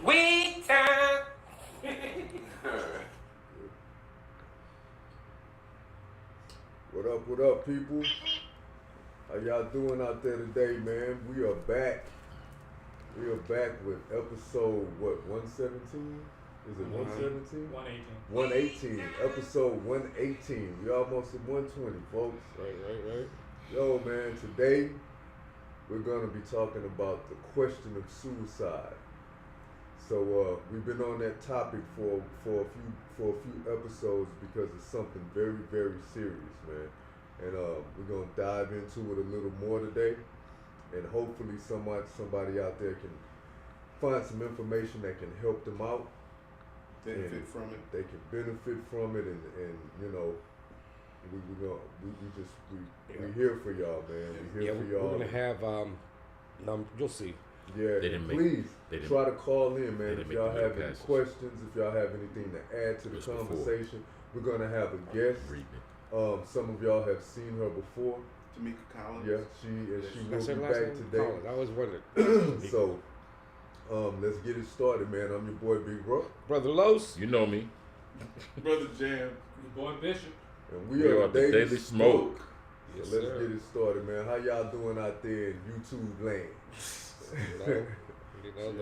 Weed time. What up, people? How y'all doing out there today, man? We are back. We are back with episode, 117? Is it 117? 118. Episode 118. We almost at 120, folks. Right. Yo, man, today we're going to be talking about the question of suicide. So we've been on that topic for a few episodes because it's something very, very serious, man. And we're gonna dive into it a little more today, and hopefully somebody out there can find some information that can help them out. Benefit from it. They can benefit from it, and you know, we're here for y'all, man. We're here for y'all. We're gonna have you'll see. Yeah, please try to call in, man. If y'all have any questions, if y'all have anything to add to the conversation, we're gonna have a guest. Some of y'all have seen her before. Tamika Collins. Yeah, she will be back today. Collins. I always wondered. So, let's get it started, man. I'm your boy Big Bro. Brother Los. You know me. Brother Jam. Your boy Bishop. And we are the Daily Smoke. Yes, So let's sir. get it started, man. How y'all doing out there in YouTube land?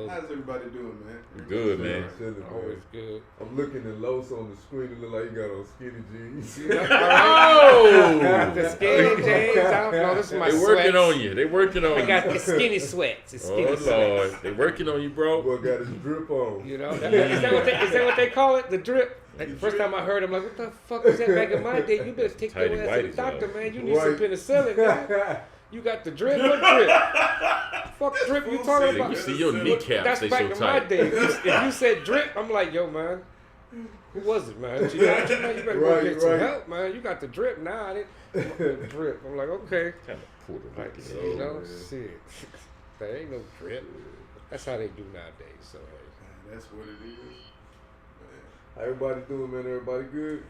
How's everybody doing, man? Good, man. Chilling, Always good. I'm looking at Los on the screen. It look like he got on skinny jeans. Oh! The skinny jeans. No, this is my They sweats. working on you. They working on you. I got the skinny sweats. The skinny Oh sweats. Lord, they working on you, bro. Boy got his drip on. You know, is that what they call it? The drip. Like the first time I heard, I'm like, what the fuck is that back in my day? You better take Tidy your ass to the whities, doctor, yo. man. You need some penicillin, man. You got the drip. What drip? Fuck drip you talking They about? can see your kneecaps. That's They back so in my tight. day. If you said drip, I'm like, yo, man. Who was it, man? You better go get some help, man. You got the drip now. The drip. I'm like, okay. Kind of Puerto Like, Rican. you know, man. shit. There ain't no drip. That's how they do nowadays. So, hey. That's what it is. How everybody doing, man? Everybody good?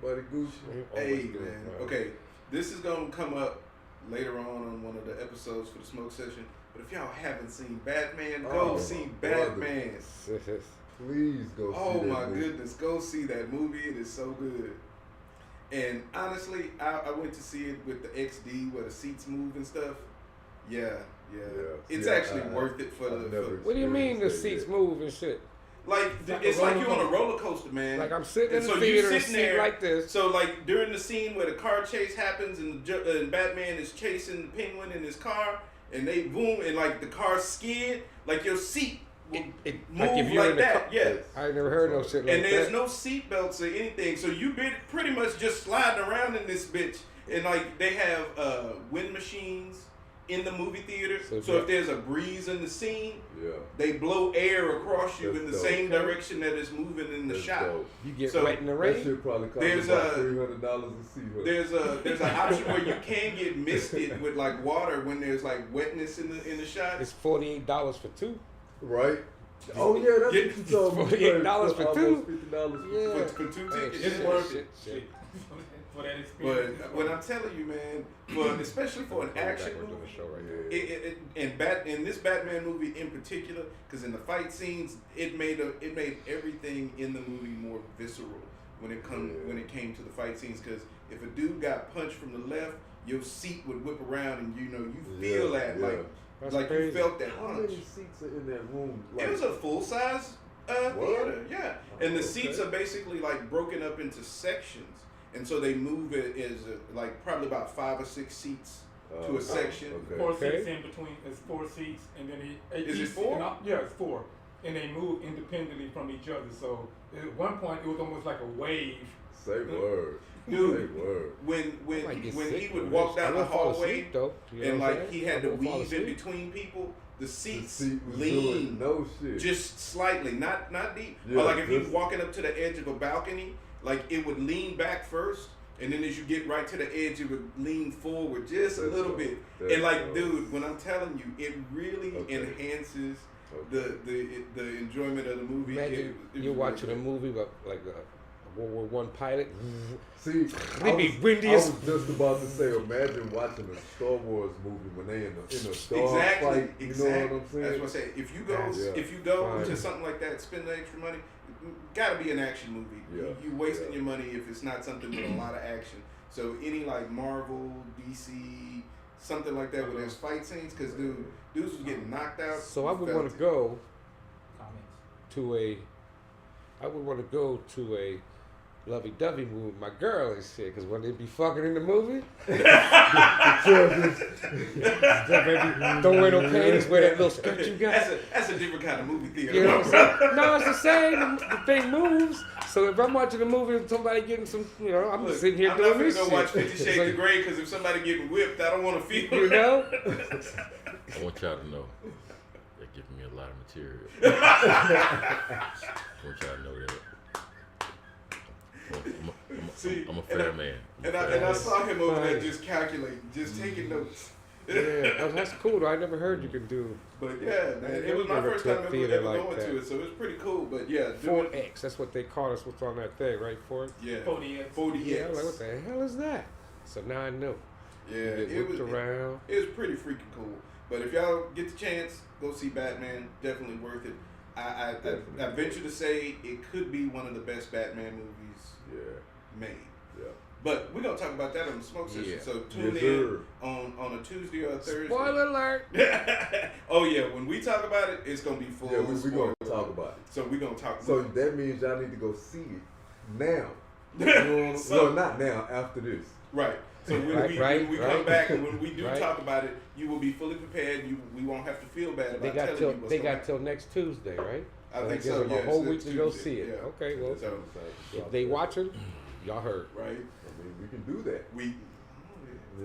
Everybody Gucci? Hey, man. Okay, this is going to come up later on one of the episodes for the smoke session. But if y'all haven't seen Batman, go see Batman. Please go see Oh that my movie. goodness, go see that movie. It is so good. And honestly, I went to see it with the XD where the seats move and stuff. Yeah. It's actually worth it for the. What do you mean the seats move and shit? Like it's like you're on a roller coaster, man. Like I'm sitting in And the so theater you and sitting seat there like this. So like during the scene where the car chase happens and Batman is chasing the Penguin in his car and they boom and like the car skid, like your seat will move like if you're like in the that. car. Yes. I ain't never heard no shit like And that. there's no seat belts or anything, so you pretty much just sliding around in this bitch. And like they have wind machines in the movie theater, so if there's a breeze in the scene, they blow air across you in the same direction that it's moving in the shot. Dope. You get So wet in the That rain. shit probably cost There's about a- $300 a seat. Huh? There's an option where you can get misted with like water when there's like wetness in the shot. It's $48 for two. Right? Oh yeah, that's what you told me. $48 for two. $50 Yeah. For two Hey, tickets, shit, it's worth it. shit. For that experience. But when I'm telling you, man, especially for an action We're doing movie, a show right here. in this Batman movie in particular, because in the fight scenes, it made everything in the movie more visceral when it came to the fight scenes. Because if a dude got punched from the left, your seat would whip around, and you feel that That's like crazy. you felt that How punch. many seats are in that room? It was a full size theater, yeah. And the seats okay. are basically like broken up into sections, and so they move it as like probably about 5 or 6 seats to a section. Okay. 4 seats in between. It's 4 seats, and then Is it 4? Yeah, it's 4, and they move independently from each other. So at one point, it was almost like a wave. Say word. Dude, Say word. when he sick, would man. walk down I the won't fall hallway asleep, though. You know and what I'm like he saying? had to I won't fall weave in asleep. between people, the The seats seat was lean doing no shit. just slightly, not deep. Yeah, Or like if you're just- walking up to the edge of a balcony, like it would lean back first, and then as you get right to the edge, it would lean forward just a That's little dope. bit. That's And like, dope. dude, when I'm telling you, it really Okay. enhances Okay. the enjoyment of the movie. Imagine It you're was watching a really movie, but like a World War I pilot. See, They be windy I as- was just about to say, imagine watching a Star Wars movie when they in a dog Exactly. fight. You know what I'm saying? That's what I say. If you go Fine. to something like that, spend the extra money. Gotta be an action movie. Yeah. You wasting your money if it's not something with a lot of action. So any like Marvel, DC, something like that where there's fight scenes, because dudes was getting knocked out. So I would Felt want to it. go Comments. to a. I would want to go to a lovey-dovey movie with my girl and shit, because when they be fucking in the movie, baby, don't wear no panties, wear that little skirt you got. That's a different kind of movie theater. You know what I'm saying? No, it's the same. The thing moves. So if I'm watching a movie and somebody getting some, I'm Look, just sitting here I'm doing not gonna this go shit. watch 50 Shades So, of Grey because if somebody getting whipped, I don't want to feel you know? I want y'all to know they're giving me a lot of material. I want y'all to know that. See, I'm a fair man. And I saw him over there just calculating, just taking notes. Yeah, that's cool. I never heard you could do But yeah, man, it was my never first took time ever theater like going that. to it, so it was pretty cool. But yeah, 4X. That's what they call us. What's on that thing, right? 4X. Yeah, 40X. 40X. Yeah, I'm like, what the hell is that? So now I know. Yeah, Get it was whipped around. It was pretty freaking cool. But if y'all get the chance, go see Batman. Definitely worth it. I venture to say it could be one of the best Batman movies made. Yeah. But we're gonna talk about that on the Smoke Session. Yeah. So tune Yes, in sir. on a Tuesday or a Thursday. Spoiler alert. Oh yeah, when we talk about it, it's gonna be full. Yeah, we're spoiler. gonna talk about it. So we're gonna talk. So about that means y'all need to go see it now. You know, So- no, not now. After this. right. So when Right, we come right. back and when we do Right. talk about it, you will be fully prepared. We won't have to feel bad about They got telling till you what's they gonna got till next Tuesday, right? I So think that gives so. them Yeah, a whole it's week to go Tuesday, see it. yeah. Okay, well, So if they watching, y'all heard. right. I mean, we can do that. We.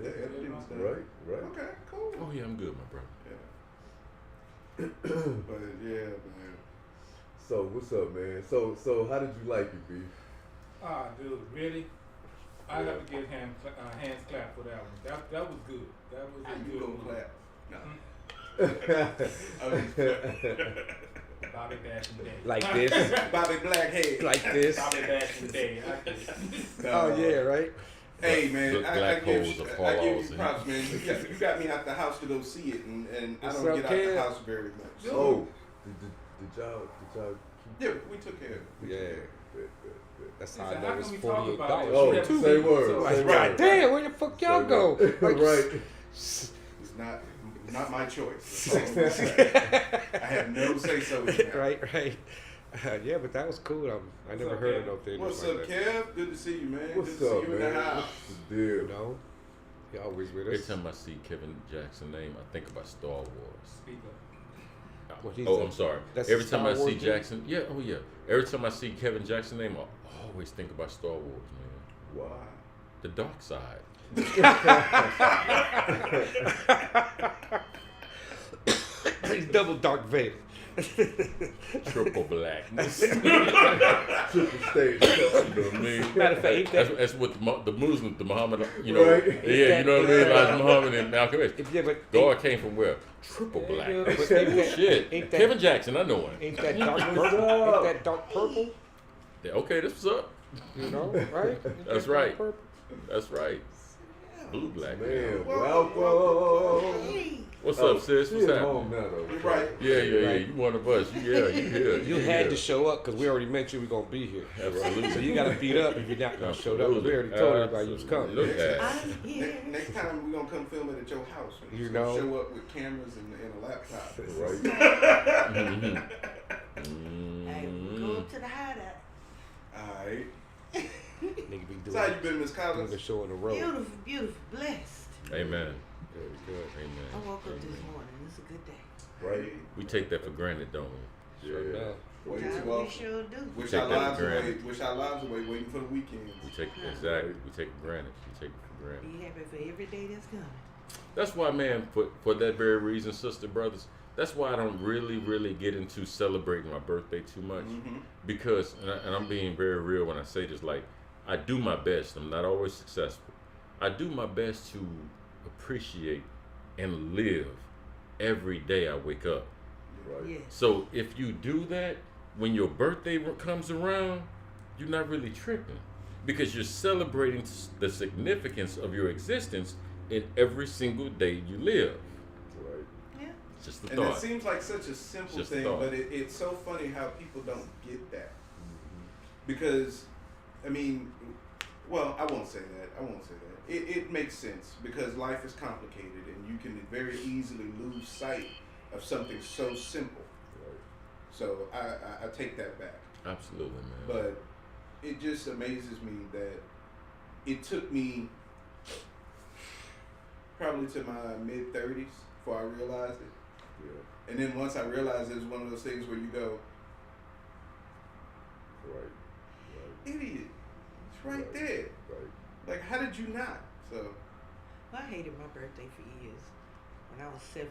The editing was done. Right. Right. Okay. Cool. Oh yeah, I'm good, my brother. Yeah. But yeah, man. So what's up, man? So how did you like it, B? Ah, dude, really? I have to give hands clap for that one. That was good. That was How a you good gonna movie. clap? No. Bobby Bash and Day. Like this, Bobby Blackhead. like this. Bobby Bash and Day. Oh yeah, right. Hey man, Black I holes give of you Paulos. props, man. You got me out the house to go see it, and I What's don't up, get out kid? the house very much. Oh, did y'all keep? Yeah, we took care of it. Yeah, Good. that's He how I said, know how it's can we talk $48. about it? Oh, We have say two word. people, Say so- word. Right. Damn, where the fuck y'all Say go? word. Like, Right. It's not my choice. So, I have no say so in that. right. Yeah, but that was cool. I never up, heard of Kev? no theaters What's like up, that. Kev? Good to see you, man. What's Good to up, see you in the man? house. What's the deal? You know, he always with Every us. time I see Kevin Jackson's name, I think about Star Wars. Speak up. What he's Oh, a- I'm sorry. that's Every a time Star I see Wars dude? Jackson, every time I see Kevin Jackson's name, I always think about Star Wars, man. Wow. The dark side. He's double Dark Vader. Triple blackness. Triple stage. You know what I mean? Matter of fact, ain't that- That's what the Muslims, the Muhammad, you know. Right. Yeah, you know what I mean? Like Muhammad and Malcolm X. Yeah, but God came from where? Triple Yeah, blackness. but ain't that- Shit. ain't that- Kevin Jackson, I know him. ain't that dark purple? Ain't that dark purple? Yeah, okay, that's what's up. You know, right? Ain't that That's dark right. purple? That's right. Blue black. Man, Whoa, welcome. What's Oh, up, sis? she What's at happening? home now, though. You're right. Yeah. Right. You one of us. You here. You had to show up because we already mentioned we gonna be here. Absolutely. So you gotta beat up if you're not gonna show up. We already told everybody you was coming. Look at Next time we're gonna come film it at your house. We're You just gonna know. show up with cameras and a laptop. Right. Hey, we go to the hideout. Alright. Nigga be So how you doing been, Miss a Collins? show on the road. Beautiful, beautiful, blessed. Amen. Very good. I Amen. woke up this morning. It's a good day. Right. We take that for granted, don't we? Sure Yeah. enough. Way Child, too we often. sure do. Wish Take our that for lives away. granted. Wish our lives away, waiting for the weekends. We take it for granted. We take it for granted. Be happy for every day that's coming. That's why, man, for that very reason, sister, brothers, that's why I don't really get into celebrating my birthday too much. Mm-hmm. Because, and I'm being very real when I say this, like, I do my best. I'm not always successful. I do my best to appreciate and live every day I wake up. Right. Yes. So if you do that, when your birthday comes around, you're not really tripping because you're celebrating the significance of your existence in every single day you live. Right. Yeah. It's just the And thought. it seems like such a simple Just a thing, thought. but it's so funny how people don't get that. Because, I mean, well, I won't say that. It makes sense because life is complicated and you can very easily lose sight of something so simple. Right. So I take that back. Absolutely, man. But it just amazes me that it took me probably to my mid-30s before I realized it. Yeah. And then once I realized it was one of those things where you go, Right. idiot, it's right Right. there. Right. Like, how did you not? So, Well, I hated my birthday for years. When I was 7,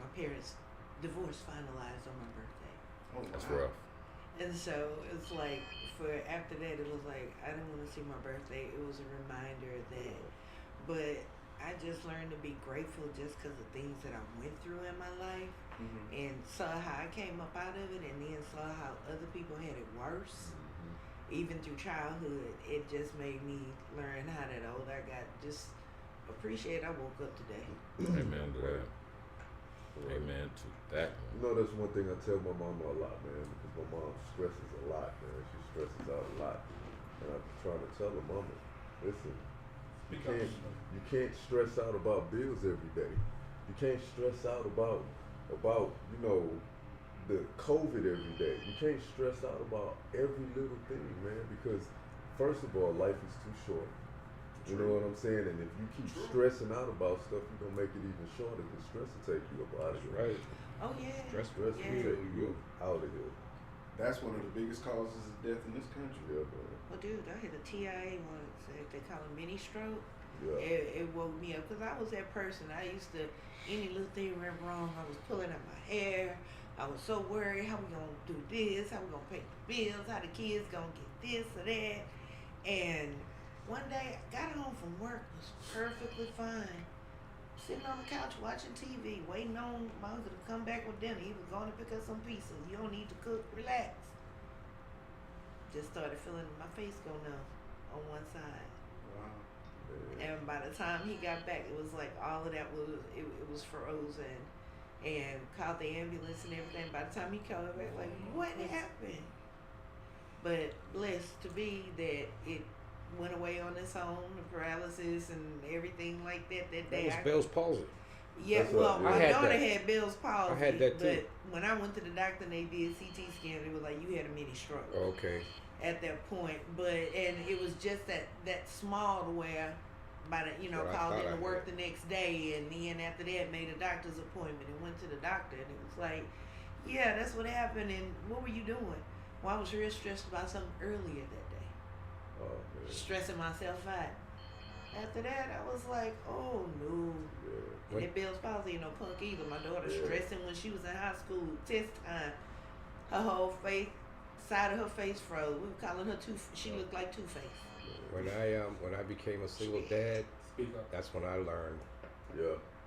my parents' divorce finalized on my birthday. oh, That's wow. rough. And so it's like, after that, it was like, I didn't want to see my birthday. It was a reminder that, but I just learned to be grateful just because of things that I went through in my life Mhm. and saw how I came up out of it and then saw how other people had it worse. Even through childhood, it just made me learn how that older I got, just appreciate I woke up today. Amen to that. Right. Amen to that. You know, that's one thing I tell my mama a lot, man, because my mom stresses a lot, man. She stresses out a lot. And I'm trying to tell her, mama, listen, you can't stress out about bills every day. You can't stress out about you know, the COVID every day. You can't stress out about every little thing, man, because first of all, life is too short. You know what I'm saying? And if you keep stressing out about stuff, you're gonna make it even shorter because stress will take you up out of here. Right. Oh yeah. Stress Stress Yeah. will take you out of here. That's one of the biggest causes of death in this country. Yeah, man. Well, dude, I had a TIA once. They call it mini stroke. Yeah. It woke me up because I was that person. I used to, any little thing went wrong, I was pulling out my hair. I was so worried, how we gonna do this? How we gonna pay the bills? How the kids gonna get this or that? And one day, I got home from work, was perfectly fine. Sitting on the couch watching TV, waiting on my uncle to come back with dinner. He was going to pick up some pizza. You don't need to cook, relax. Just started feeling my face go numb on one side. Wow. And by the time he got back, it was like all of that was it was frozen, and called the ambulance and everything. By the time he came back, like what happened? But blessed to be that it went away on its own, the paralysis and everything like that. That day, That was Bell's palsy. yeah. That's Well, right, my yeah. I had daughter that. had Bell's palsy. I had that too. But when I went to the doctor and they did CT scan, it was like you had a mini stroke. Okay. At that point, and it was just that small to where by the What I called thought in I to work had. the next day, and then after that made a doctor's appointment and went to the doctor, and it was like, yeah, that's what happened. And what were you doing? Well, I was real stressed about something earlier that day, Oh, man. stressing myself out. After that, I was like, oh no. Yeah. And that Bell's palsy ain't no punk either. My daughter Yeah. stressing when she was in high school, test time, her whole side of her face froze. We were calling her she looked like Two-Face. When I became a single dad, Speak up. that's when I learned. Yeah.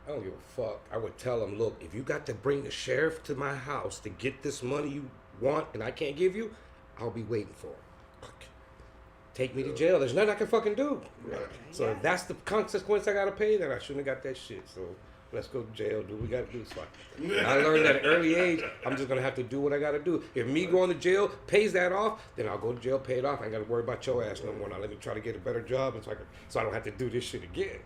I don't give a fuck. I would tell him, look, if you got to bring the sheriff to my house to get this money you want and I can't give you, I'll be waiting for him. Take me to jail. There's nothing I can fucking do. Right. So if that's the consequence I gotta pay, then I shouldn't have got that shit. So let's go to jail. Do what we gotta do. It's fine. And I learned at an early age, I'm just gonna have to do what I gotta do. If me going to jail pays that off, then I'll go to jail, pay it off. I ain't gotta worry about your ass no more. Now let me try to get a better job, and so I don't have to do this shit again.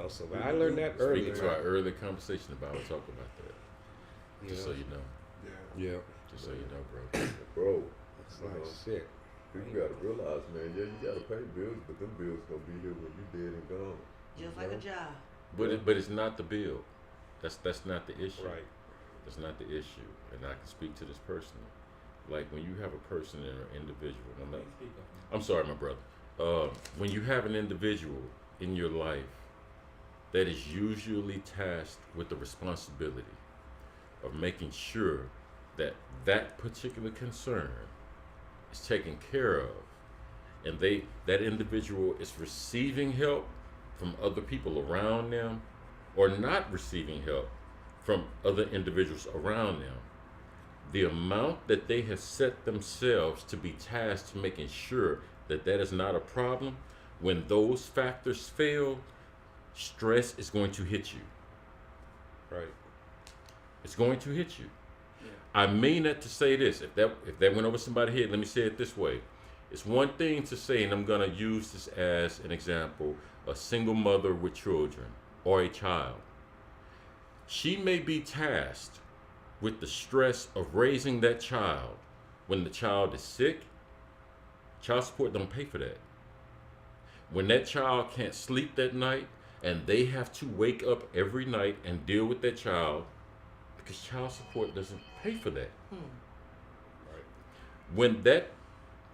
So but I learned that early. Speaking to our early conversation about it, talk about that. Just so you know. Yeah. Yeah. Just so you know, bro. Bro, It's you know, like shit. people gotta realize, man, yeah, you gotta pay bills, but them bills gonna be here when you dead and gone. Just like a job. But it's not the bill. That's not the issue. Right. That's not the issue. And I can speak to this personally. Like when you have a person or an individual, Please speak up. I'm sorry, my brother. When you have an individual in your life that is usually tasked with the responsibility of making sure that that particular concern is taken care of, and that individual is receiving help from other people around them or not receiving help from other individuals around them, the amount that they have set themselves to be tasked to making sure that that is not a problem, when those factors fail, stress is going to hit you. Right. It's going to hit you. Yeah. I mean that to say this. If that went over somebody's head, let me say it this way. It's one thing to say, and I'm going to use this as an example, a single mother with children or a child. She may be tasked with the stress of raising that child. When the child is sick, child support don't pay for that. When that child can't sleep that night and they have to wake up every night and deal with that child, because child support doesn't pay for that. Right. When that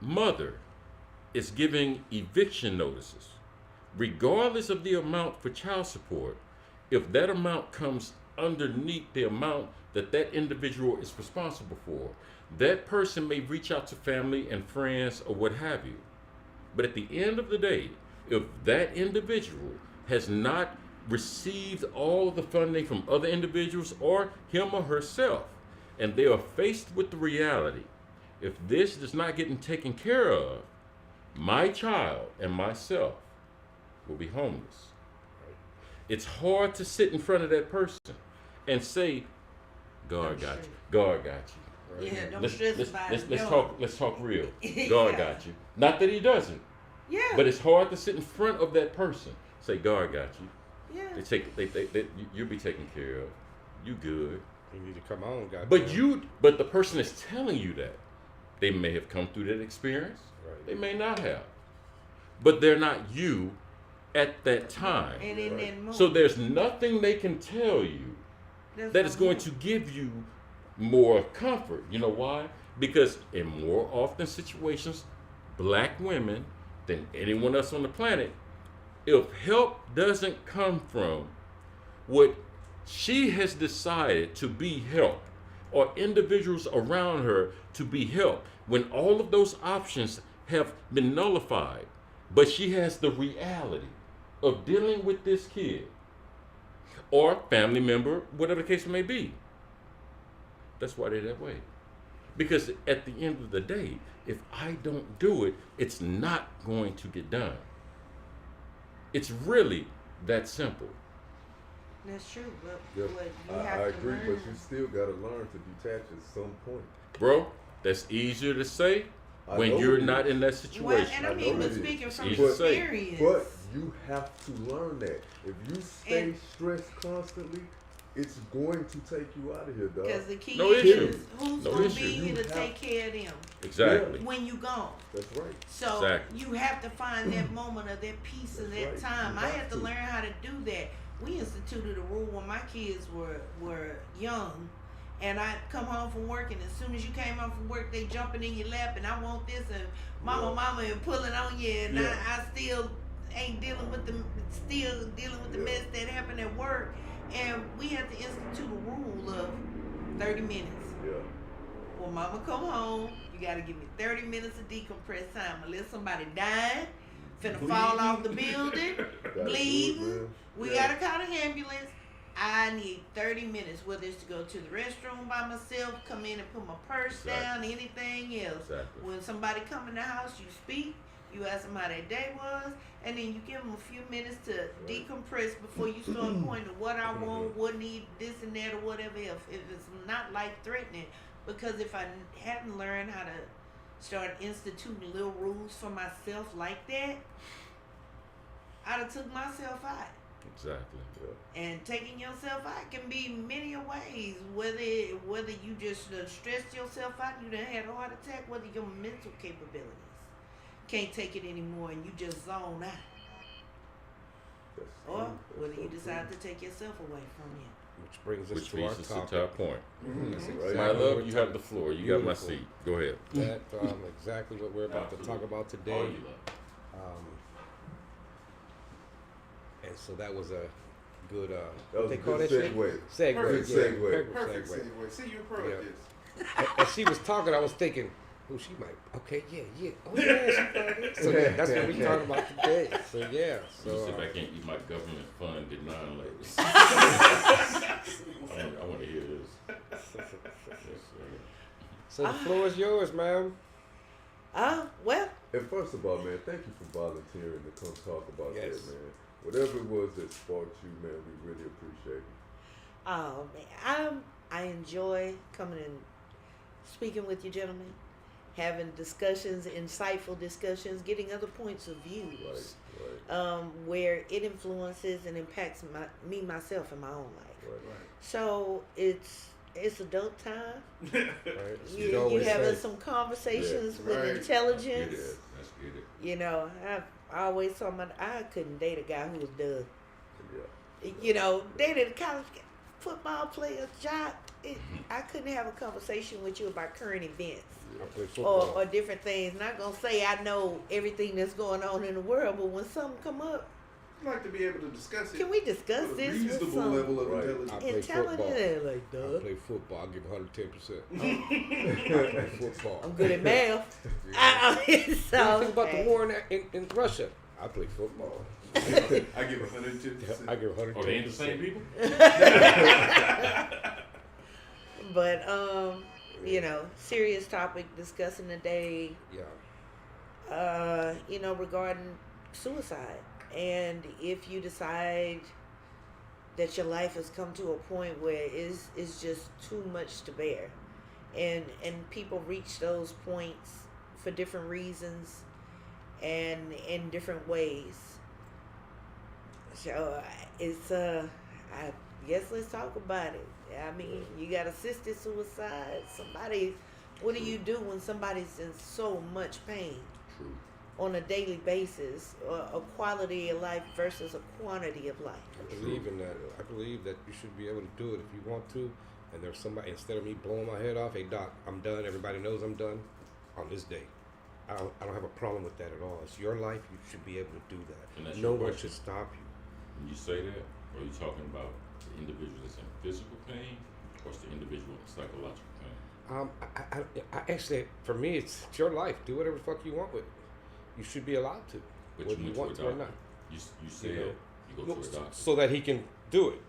mother is giving eviction notices, regardless of the amount for child support, if that amount comes underneath the amount that that individual is responsible for, that person may reach out to family and friends or what have you. But at the end of the day, if that individual has not received all the funding from other individuals or him or herself, and they are faced with the reality, if this is not getting taken care of, my child and myself will be homeless. It's hard to sit in front of that person and say, God got you. God got you. Right. Yeah, don't stress about it. Let's talk real. God got you. Not that he doesn't, Yeah. but it's hard to sit in front of that person. Say, God got you. Yeah. You'll be taken care of. You good. You need to come on, goddamn. But the person is telling you that. They may have come through that experience. Right. They may not have. But they're not you at that time. And in that moment. So there's nothing they can tell you that is going to give you more comfort. You know why? Because in more often situations, black women than anyone else on the planet, if help doesn't come from what she has decided to be help, or individuals around her to be help, when all of those options have been nullified, but she has the reality of dealing with this kid or family member, whatever the case may be. That's why they're that way. Because at the end of the day, if I don't do it, it's not going to get done. It's really that simple. That's true, but Yep. what you I have to agree, learn. but you still got to learn to detach at some point. Bro, that's easier to say I when know you're it not is. in that Well, situation. and I I mean, know but it is. speaking from Easy to say. experience. But you have to learn that. If you stay And- stressed constantly, it's going to take you out of here, dog. Because the key No is issue. who's No going to issue. be here You to have- take care of them Exactly. when you gone. That's right. So Exactly. you have to find that moment of that peace and That's that right. time. You I have had to to. learn how to do that. We instituted a rule when my kids were young, and I come home from work, and as soon as you came home from work, they jumping in your lap, and I want this, and mama, and pulling on you, and Yeah. I still ain't dealing with the Yeah. mess that happened at work, and we had to institute a rule of 30 minutes. Yeah. When mama come home, you gotta give me 30 minutes of decompress time. Unless somebody dying, finna fall off the building, Gotta do it, bleeding, man. we Yeah. gotta call the ambulance. I need 30 minutes, whether it's to go to the restroom by myself, come in and put my purse Exactly. down, anything else. Exactly. When somebody come in the house, you speak, you ask them how their day was, and then you give them a few minutes to decompress before you start pointing to what I want, what need this and that or whatever else. If it's not life threatening, because if I hadn't learned how to start instituting little rules for myself like that, I'd have took myself out. Exactly. And taking yourself out can be many ways. Whether you just stressed yourself out, you done had a heart attack, whether your mental capabilities can't take it anymore and you just zone out. That's Or true. That's whether so you true. decide to take yourself away from you. Which brings us Which to our leads us to topic. our point. That's Right. exactly My what love, we're you talking- have the floor. You got my Beautiful. seat. Go ahead. That exactly what we're about to talk about today. And so that was a good That what was they a call good that shit? segue. Segue. Perfect yeah, segue. Perfect segue. segue. See, you're pro Yeah. at this. As she was talking, I was thinking, oh, she might. Okay, yeah. Oh, yeah, she probably. So yeah, that's what we're talking about today. So yeah. So So sit back and eat my government funded non-labor. I want to hear this. Yes, sir. So the floor is yours, ma'am. Well, And first of all, man, thank you for volunteering to come talk about Yes. that, man. Whatever it was that sparked you, man, we really appreciate it. oh man, I enjoy coming and speaking with you gentlemen, having discussions, insightful discussions, getting other points of views, Right. where it influences and impacts me myself in my own life. Right. So it's adult time. Right. You always having say. some conversations with Right. intelligence. Yes, let's get it. You know, I always told my I couldn't date a guy who was done. Yeah. You know, dated a college football player, job. I couldn't have a conversation with you about current events I play football. or different things. Not gonna say I know everything that's going on in the world, but when something come up, I'd like to be able to discuss it. can we discuss with a this with reasonable some level of Right. intelligence. I play intelligence? football. Like, I duh. play football. I'll give 110%. I play football. I'm good at math. So, What do you think about the okay. war in Russia? I play football. I give 110%. I give 110%. Oh, they ain't the same people? But you know, serious topic discussing today. Yeah. You know, regarding suicide, and if you decide that your life has come to a point where it's just too much to bear, and people reach those points for different reasons and in different ways. So it's I guess let's talk about it. I mean, you got assisted suicide. Somebody, what do you do when somebody's in so much pain True. on a daily basis? A quality of life versus a quantity of life. I believe in that. I believe that you should be able to do it if you want to. And there's somebody, instead of me blowing my head off, hey doc, I'm done. Everybody knows I'm done on this day. I don't have a problem with that at all. It's your life. You should be able to do And that. that's No your one question. should stop you. When you say that, are you talking about the individual that's in physical pain, or it's the individual in psychological pain? I actually, for me, it's your life. Do whatever the fuck you want with it. You should be allowed to, But whether you you went want to to a or not. doctor. You said You know, you go No, to a doctor. so that he can do it.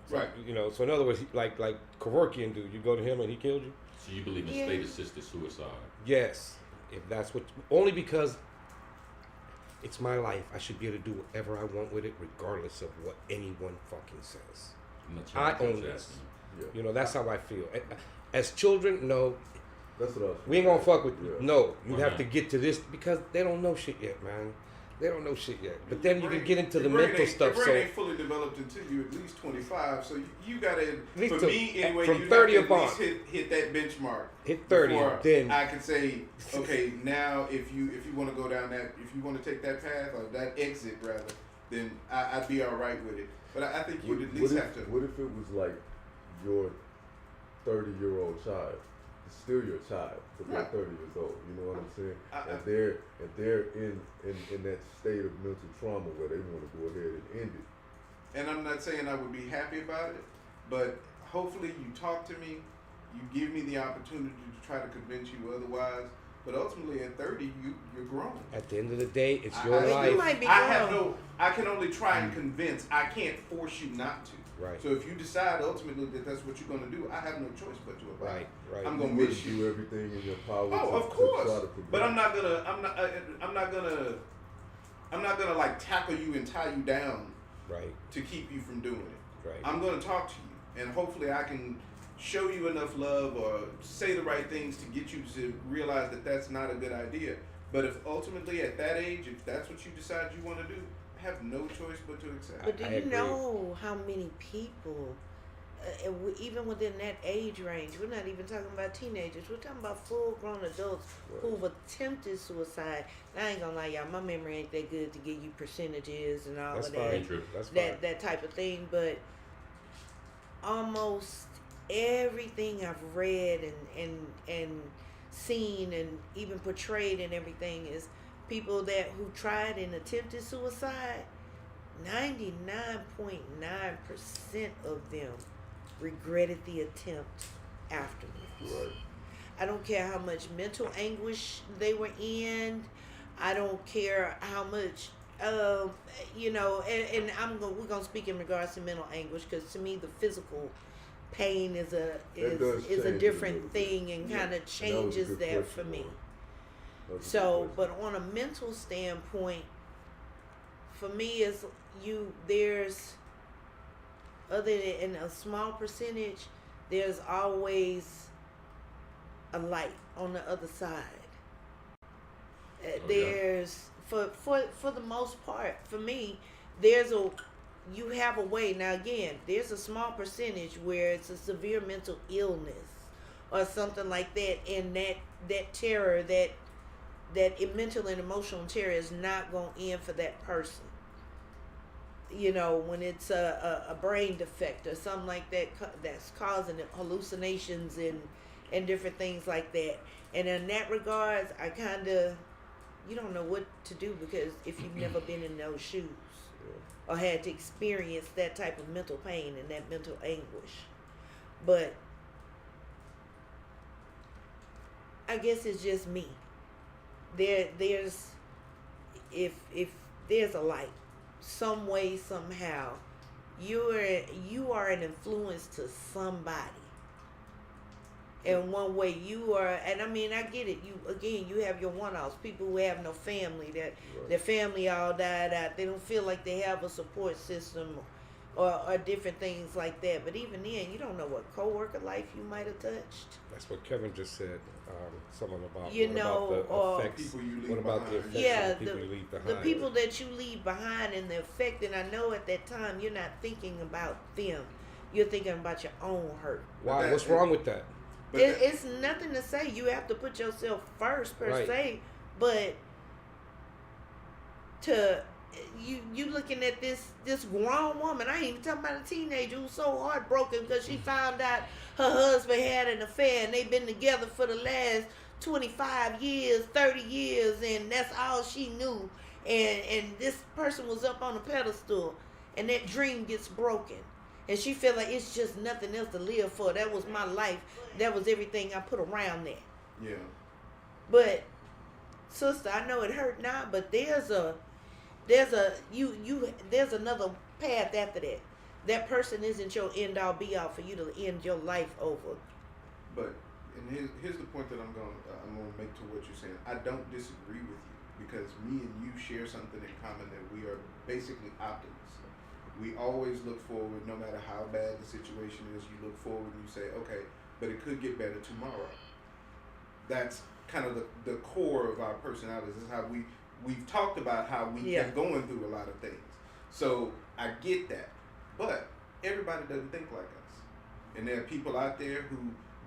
So, Right. You know. So in other words, like Kevorkian dude, you go to him and he killed you. So you believe in Yeah. state-assisted suicide? Yes, if that's what. Only because it's my life. I should be able to do whatever I want with it, regardless of what anyone fucking says. I'm not I challenging, own I'm just this. asking. Yeah. You know, that's how I feel. As children, no, That's what I was we ain't gonna fuck with you. Yeah. No, you Why have not? to get to this because they don't know shit yet, man. They don't know shit yet. But then you can Brain- get into the your brain mental ain't- stuff. Your So brain ain't fully developed until you at least 25. So you gotta, least for to- me anyway, from you 30 have to at upon. least hit that benchmark. hit 30, before then I can say, okay, now if you want to go down that, if you want to take that path or that exit rather, then I'd be all right with it. But I think you'd at least have to. What if it was like your 30-year-old child? It's still your child, but they're Right. 30 years old. You know what I'm saying? I- And they're in that state of mental trauma where they want to go ahead and end it. And I'm not saying I would be happy about it, but hopefully you talk to me, you give me the opportunity to try to convince you otherwise. But ultimately, at 30, you're grown. at the end of the day, it's I- your I- life. You might be I have grown. no. I can only try and convince. I can't force you not to. Right. So if you decide ultimately that that's what you're going to do, I have no choice but to abide. Right, right. I'm You gonna wouldn't miss you. do everything in your power Oh, to, of course. to try to prevent. But I'm not gonna. I'm not gonna like tackle you and tie you down Right, to keep you from doing it. right. I'm gonna talk to you, and hopefully I can show you enough love or say the right things to get you to realize that that's not a good idea. But if ultimately at that age, if that's what you decide you want to do, I have no choice but to accept. But do I you agree. know how many people, even within that age range, we're not even talking about teenagers, we're talking about full-grown adults who've attempted suicide. And I ain't gonna lie, y'all, my memory ain't that good to give you percentages and all That's of that. fine. True. That's fine. that type of thing, but almost everything I've read and seen and even portrayed and everything is people who tried and attempted suicide. 99.9% of them regretted the attempt afterwards. Right. I don't care how much mental anguish they were in. I don't care how much, and we're gonna speak in regards to mental anguish because to me the physical pain is a does change it a different little bit. thing and kind of And that was a changes good that question, for me. Lauren. That was a So, good but question. on a mental standpoint, for me, is there's other than in a small percentage, there's always a light on the other side. There's for the most part, for me, you have a way. Now again, there's a small percentage where it's a severe mental illness or something like that, and that terror, that mental and emotional terror is not going to end for that person. You know, when it's a brain defect or something like that that's causing hallucinations and different things like that. And in that regards, I kind of, you don't know what to do, because if you've never been in those shoes or had to experience that type of mental pain and that mental anguish. But I guess it's just me. There's if there's a light, some way, somehow, you are an influence to somebody. In one way, you are, and I mean, I get it. You have your one-offs, people who have no family, that their family all died out. They don't feel like they have a support system, or different things like that. But even then, you don't know what coworker life you might have touched. That's what Kevin just said. Something about or the effects. people you leave What about the behind. effects of the people you leave behind? The people that you leave behind and the effect. And I know at that time you're not thinking about them. You're thinking about your own hurt. Why? What's wrong with that? It's nothing to say. You have to put yourself first per se, but you looking at this grown woman. I ain't even talking about a teenager who's so heartbroken because she found out her husband had an affair and they've been together for the last 25 years, 30 years, and that's all she knew. And this person was up on a pedestal, and that dream gets broken. And she feel like it's just nothing else to live for. That was my life. That was everything I put around that. Yeah. But sister, I know it hurt now, but there's another path after that. That person isn't your end all be all for you to end your life over. But and here's the point that I'm gonna make to what you're saying. I don't disagree with you, because me and you share something in common, that we are basically optimists. We always look forward, no matter how bad the situation is. You look forward and you say, okay, but it could get better tomorrow. That's kind of the core of our personalities. This is how we've talked about how we kept going through a lot of things. So I get that. But everybody doesn't think like us. And there are people out there who,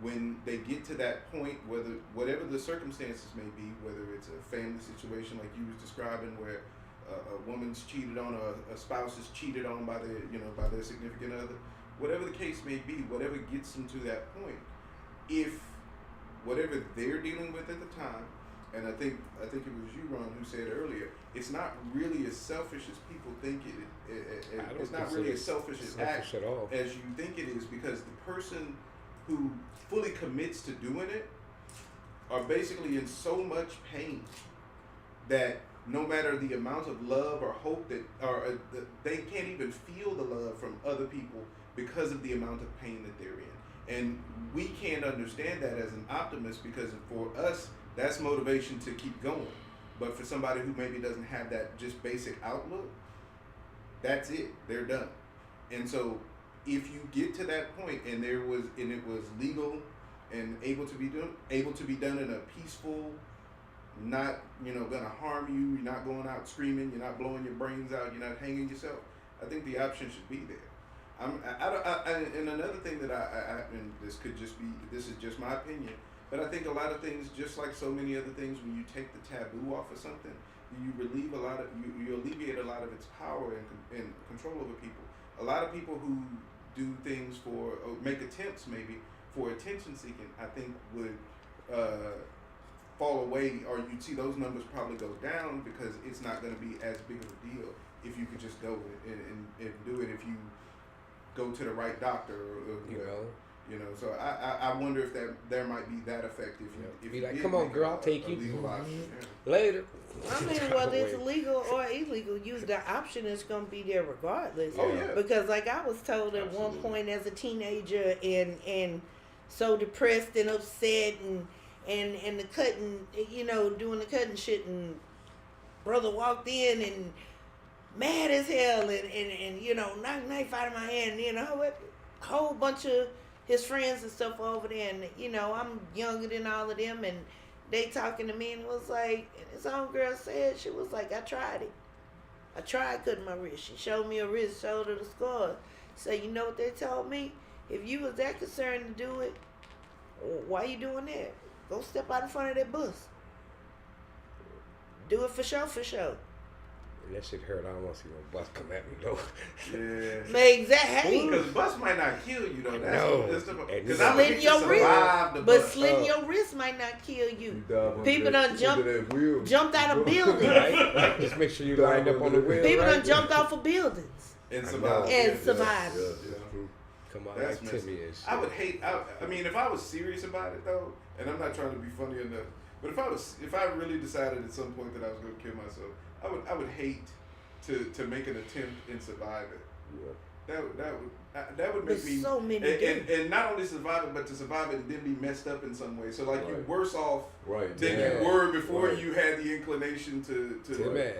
when they get to that point, whatever the circumstances may be, whether it's a family situation like you was describing, where a woman's cheated on, or a spouse is cheated on by their significant other, whatever the case may be, whatever gets them to that point, if whatever they're dealing with at the time, and I think it was you, Ron, who said earlier, it's not really as selfish as people think it's not really as selfish act at all as you think it is, because the person who fully commits to doing it are basically in so much pain that no matter the amount of love or hope they can't even feel the love from other people because of the amount of pain that they're in. And we can't understand that as an optimist, because for us, that's motivation to keep going. But for somebody who maybe doesn't have that just basic outlook, that's it. They're done. And so if you get to that point and it was legal and able to be done in a peaceful, not gonna harm you, you're not going out screaming, you're not blowing your brains out, you're not hanging yourself, I think the option should be there. And another thing that and this is just my opinion, but I think a lot of things, just like so many other things, when you take the taboo off of something, you alleviate a lot of its power and control over people. A lot of people who do things or make attempts maybe for attention seeking, I think would fall away, or you'd see those numbers probably go down, because it's not going to be as big of a deal if you could just go and do it, if you go to the right doctor or whoever. You know, so I wonder if there might be that effect if Be you like, did come on, make girl, it I'll take a you. legal option. Yeah. Later. I mean, whether it's legal or illegal, the option is going to be there regardless. Oh yeah. Because like I was told at one point as a teenager and so depressed and upset and the cutting, doing the cutting shit, and brother walked in and mad as hell and knocked knife out of my hand, a whole bunch of his friends and stuff over there, and I'm younger than all of them, and they talking to me, and it was like, and his own girl said, she was like, I tried it. I tried cutting my wrist. She showed me a wrist, showed her the scars. So you know what they told me? If you was that concerned to do it, why you doing that? Go step out in front of that bus. Do it for sure, for sure. That shit hurt. I don't want to see no bus come at me though. Yeah. Exactly. Because bus might not kill you though. That's because I'm slitting your wrist, but slitting your wrist might not kill you. People done jumped out of buildings. Right? Just make sure you lined up on the wheel. People right? done jumped off of buildings and survived. Survived. Come on, That's like messy. Timmy is. I would hate. I mean, if I was serious about it though, and I'm not trying to be funny enough, but if I really decided at some point that I was going to kill myself, I would hate to make an attempt and survive it. Yeah. That would make me so many and not only survive it, but to survive it and then be messed up in some way. So like you're worse off than you were before you had the inclination to. Timmy.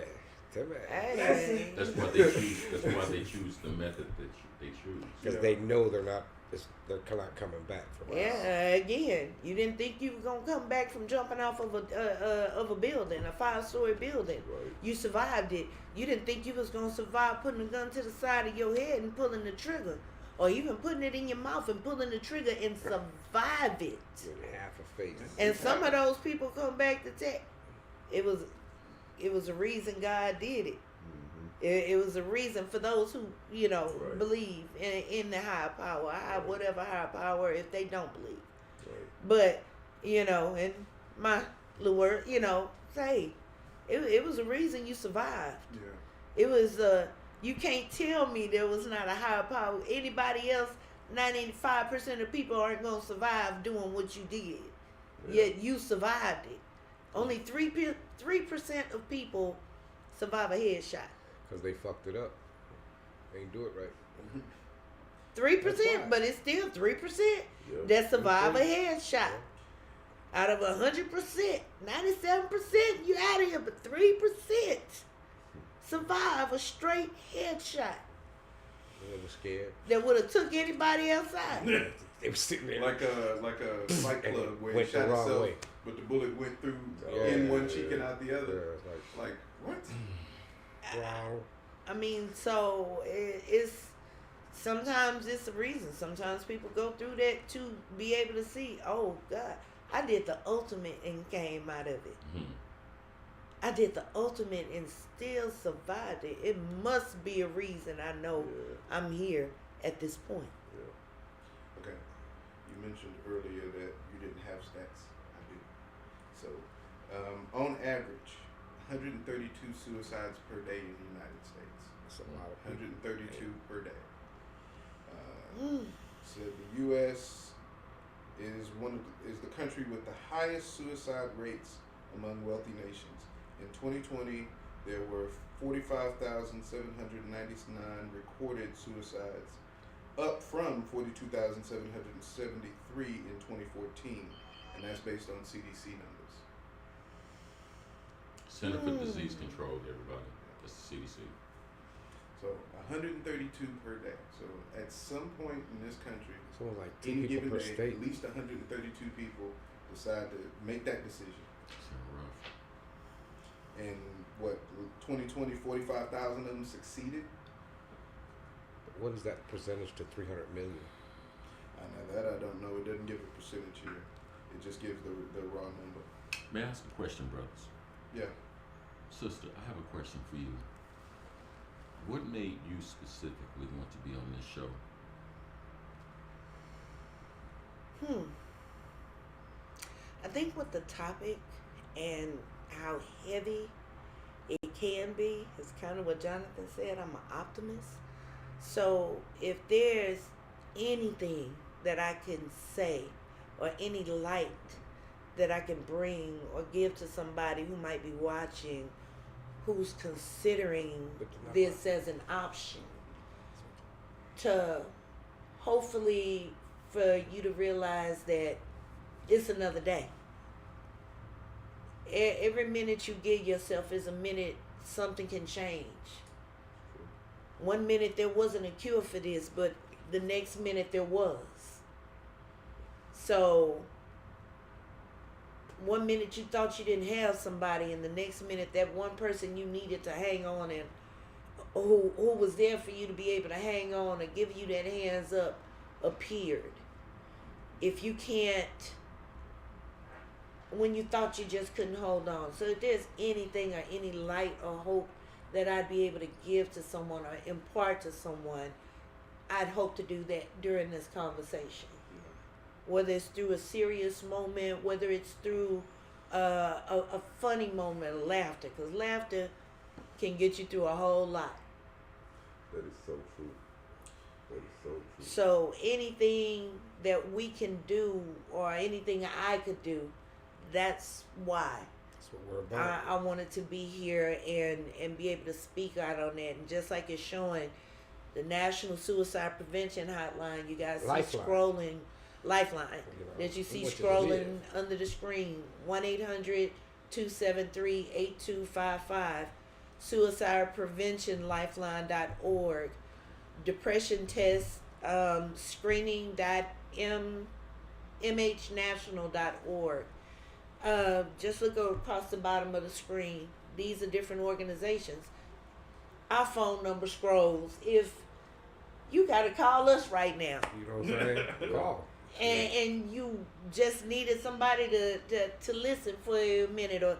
That's why they choose. That's why they choose the method that they choose. Because they know they're not coming back from us. Again, you didn't think you were gonna come back from jumping off of a building, a 5-story building. Right. You survived it. You didn't think you was gonna survive putting a gun to the side of your head and pulling the trigger, or even putting it in your mouth and pulling the trigger and survive it. Half a face. And some of those people come back to tell it was a reason God did it. It was a reason for those who, believe in the higher power, whatever higher power, if they don't believe. Right. But, in my little word, say, it was a reason you survived. Yeah. It was, you can't tell me there was not a higher power. Anybody else, 95% of people aren't going to survive doing what you did. Yeah. Yet you survived it. Only 3% of people survive a headshot. Because they fucked it up. They ain't do it right. 3%, but it's still 3% that survive a headshot. Out of 100%, 97%, you out of here, but 3% survive a straight headshot. They were scared. That would have took anybody else out. They were sitting there like a fight club where went he shot the wrong himself, way. but the bullet went through in one cheek and out the other. Yeah, like what? Wow. I mean, so it's sometimes it's a reason. Sometimes people go through that to be able to see, oh God, I did the ultimate and came out of it. Mm-hmm. I did the ultimate and still survived it. It must be a reason I know I'm here at this point. Yeah. Okay. You mentioned earlier that you didn't have stats. I do. So, on average, 132 suicides per day in the United States. That's a lot of 132 per day. Said the U.S. is the country with the highest suicide rates among wealthy nations. In 2020, there were 45,799 recorded suicides, up from 42,773 in 2014, and that's based on CDC numbers. Center for Disease Control, everybody. That's the CDC. So 132 per day. So at some point in this country, like any given day, state. at least 132 people decide to make that decision. Rough. And what, 2020, 45,000 of them succeeded? What is that percentage to 300 million? I know that I don't know. It doesn't give a percentage here. It just gives the raw number. May I ask a question, brothers? Yeah. Sister, I have a question for you. What made you specifically want to be on this show? I think with the topic and how heavy it can be is kind of what Jonathan said. I'm an optimist. So if there's anything that I can say or any light that I can bring or give to somebody who might be watching, who's considering this as an option, to hopefully for you to realize that it's another day. Every minute you give yourself is a minute something can change. 1 minute there wasn't a cure for this, but the next minute there was. So 1 minute you thought you didn't have somebody, and the next minute that one person you needed to hang on and who was there for you to be able to hang on and give you that hands up appeared. If you can't, when you thought you just couldn't hold on. So if there's anything or any light or hope that I'd be able to give to someone or impart to someone, I'd hope to do that during this conversation. Whether it's through a serious moment, whether it's through a funny moment of laughter, because laughter can get you through a whole lot. That is so true. That is so true. So anything that we can do or anything I could do, that's why That's what we're about. I wanted to be here and be able to speak out on that. And just like it's showing, the National Suicide Prevention Hotline, you guys see Lifeline. scrolling, Lifeline, that you I see want you to scrolling live. under the screen, 1-800-273-8255, suicidepreventionlifeline.org, depression test screening.mhnational.org. Just look across the bottom of the screen. These are different organizations. Our phone number scrolls. If you got to call us right now, You know what I'm saying? Call. and you just needed somebody to listen for a minute or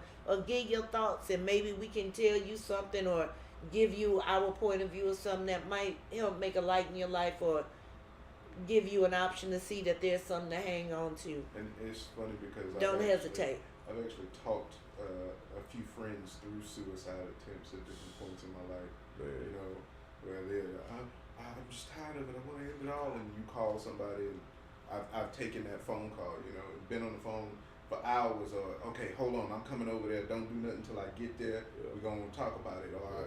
give your thoughts, and maybe we can tell you something or give you our point of view of something that might help make a light in your life or give you an option to see that there's something to hang on to. And it's funny because Don't hesitate. I've actually talked a few friends through suicide attempts at different points in my life. Man. You know, where they're, I'm just tired of it. I want to end it all. And you call somebody, and I've taken that phone call. You know, been on the phone for hours. Or okay, hold on, I'm coming over there. Don't do nothing until I get there. Yeah. We're gonna talk about it. Or I,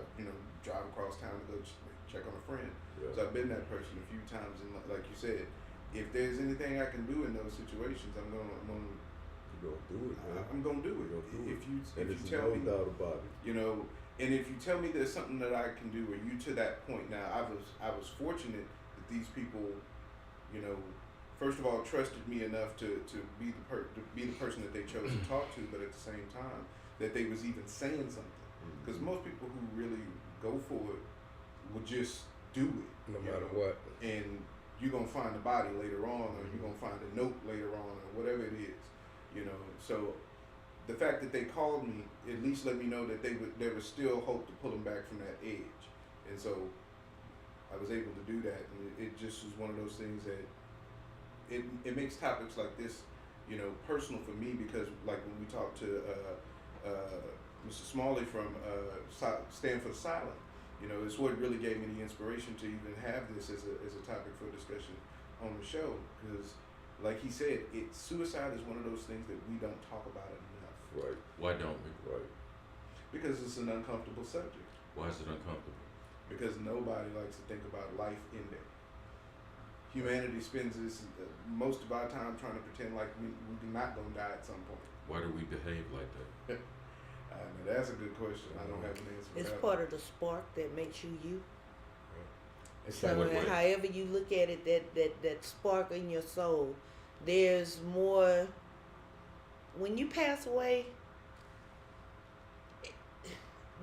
drive across town to go check on a friend. Yeah. So I've been that person a few times, and like you said, if there's anything I can do in those situations, I'm gonna You're gonna do it, man. I'm gonna do it. You're gonna do If it. you And if there's you tell no me, doubt about it. and if you tell me there's something that I can do, or you to that point. Now, I was fortunate that these people, first of all, trusted me enough to be the person that they chose to talk to, but at the same time that they was even saying something. Because most people who really go for it will just do it, No matter what. and you're gonna find the body later on, or you're gonna find a note later on, or whatever it is, So the fact that they called me at least let me know that there was still hope to pull them back from that edge, and so I was able to do that, and it just was one of those things that it makes topics like this, personal for me, because like when we talked to Mr. Smalley from Stand for Silent. It's what really gave me the inspiration to even have this as a topic for discussion on the show. Because, like he said, suicide is one of those things that we don't talk about enough. Right. Why don't we? Right. Because it's an uncomfortable subject. Why is it uncomfortable? Because nobody likes to think about life ending. Humanity spends most of our time trying to pretend like we're not going to die at some point. Why do we behave like that? Now that's a good question. I don't have an answer for It's that. part of the spark that makes you you. It's So like, what way? however you look at it, that spark in your soul, there's more. When you pass away,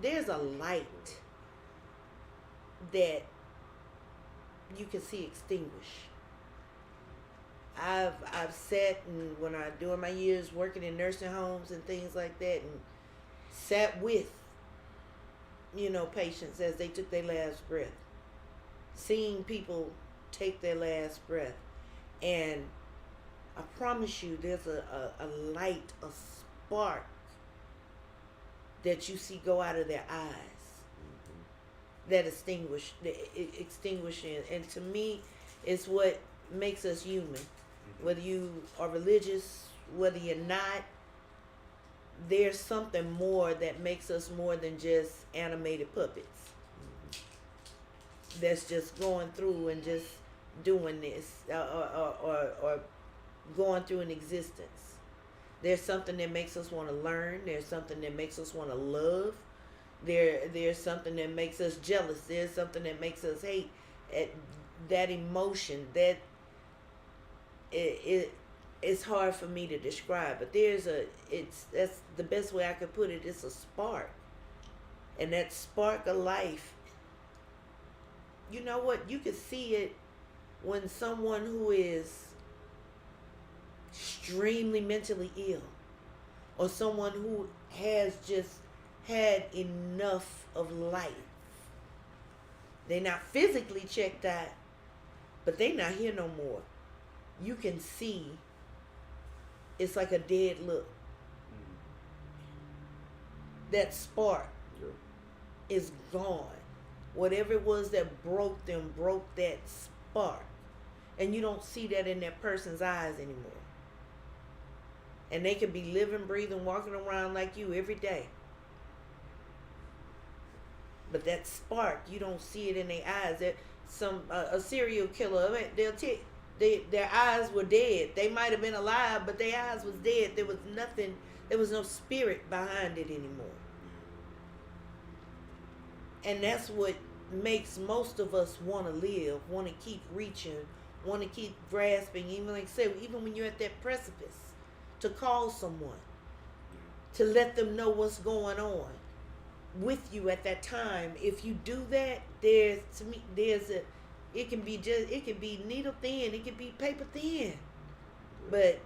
there's a light that you can see extinguish. I've sat and when I during my years working in nursing homes and things like that, and sat with patients as they took their last breath, seeing people take their last breath, and I promise you there's a light, a spark that you see go out of their eyes that extinguishing, and to me it's what makes us human. Whether you are religious, whether you're not, there's something more that makes us more than just animated puppets. That's just going through and just doing this, or going through an existence. There's something that makes us want to learn. There's something that makes us want to love. There's something that makes us jealous. There's something that makes us hate. That emotion, it's hard for me to describe, but that's the best way I could put it. It's a spark, and that spark of life. You know what? You can see it when someone who is extremely mentally ill, or someone who has just had enough of life. They're not physically checked out, but they not here no more. You can see it's like a dead look. That spark is gone. Whatever it was that broke them, broke that spark. And you don't see that in that person's eyes anymore. And they could be living, breathing, walking around like you every day. But that spark, you don't see it in their eyes. That a serial killer, their eyes were dead. They might have been alive, but their eyes was dead. There was nothing. There was no spirit behind it anymore. And that's what makes most of us want to live, want to keep reaching, want to keep grasping. Even like I said, even when you're at that precipice, to call someone, to let them know what's going on with you at that time. If you do that, it can be needle thin, it can be paper thin, but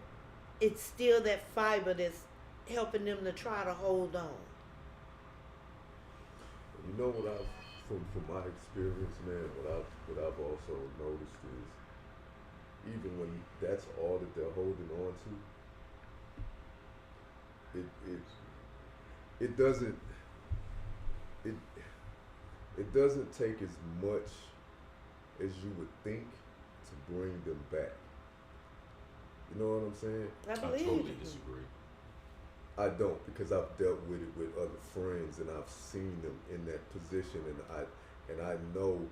it's still that fiber that's helping them to try to hold on. You know what from my experience, man, what I've also noticed is, even when that's all that they're holding on to, it doesn't take as much as you would think to bring them back. You know what I'm saying? I believe totally you. disagree. I don't, because I've dealt with it with other friends, and I've seen them in that position, and I know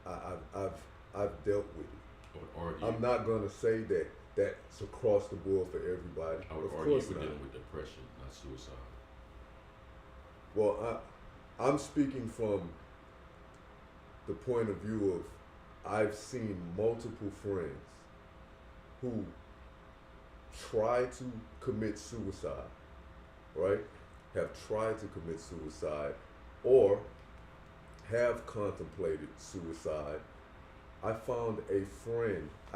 I've dealt with it. I'm not gonna say that that's across the board for everybody. I would of argue course we're not. dealing with depression, not suicide. Well, I'm speaking from the point of view of, I've seen multiple friends who try to commit suicide, right? Have tried to commit suicide or have contemplated suicide. I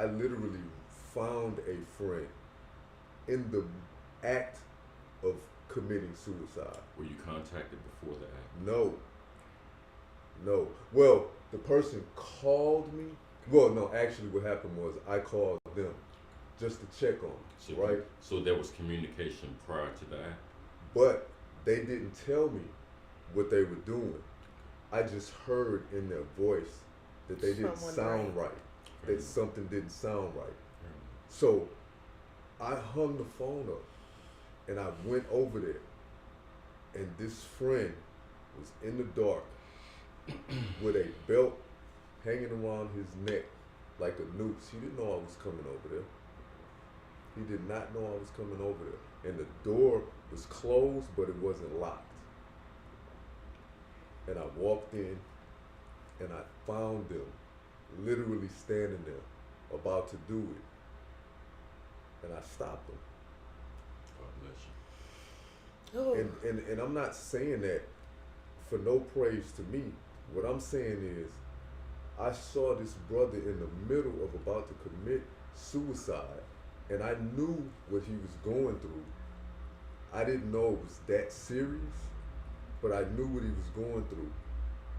literally found a friend in the act of committing suicide. Were you contacted before the act? No. Well, the person called me. Well, no, actually what happened was I called them just to check on them, right? So there was communication prior to the act? But they didn't tell me what they were doing. I just heard in their voice that they didn't sound right. That something didn't sound right. So I hung the phone up and I went over there, and this friend was in the dark with a belt hanging around his neck like a noose. He didn't know I was coming over there. He did not know I was coming over there. And the door was closed, but it wasn't locked. And I walked in and I found them literally standing there about to do it. And I stopped them. God bless you. And I'm not saying that for no praise to me. What I'm saying is, I saw this brother in the middle of about to commit suicide, and I knew what he was going through. I didn't know it was that serious, but I knew what he was going through.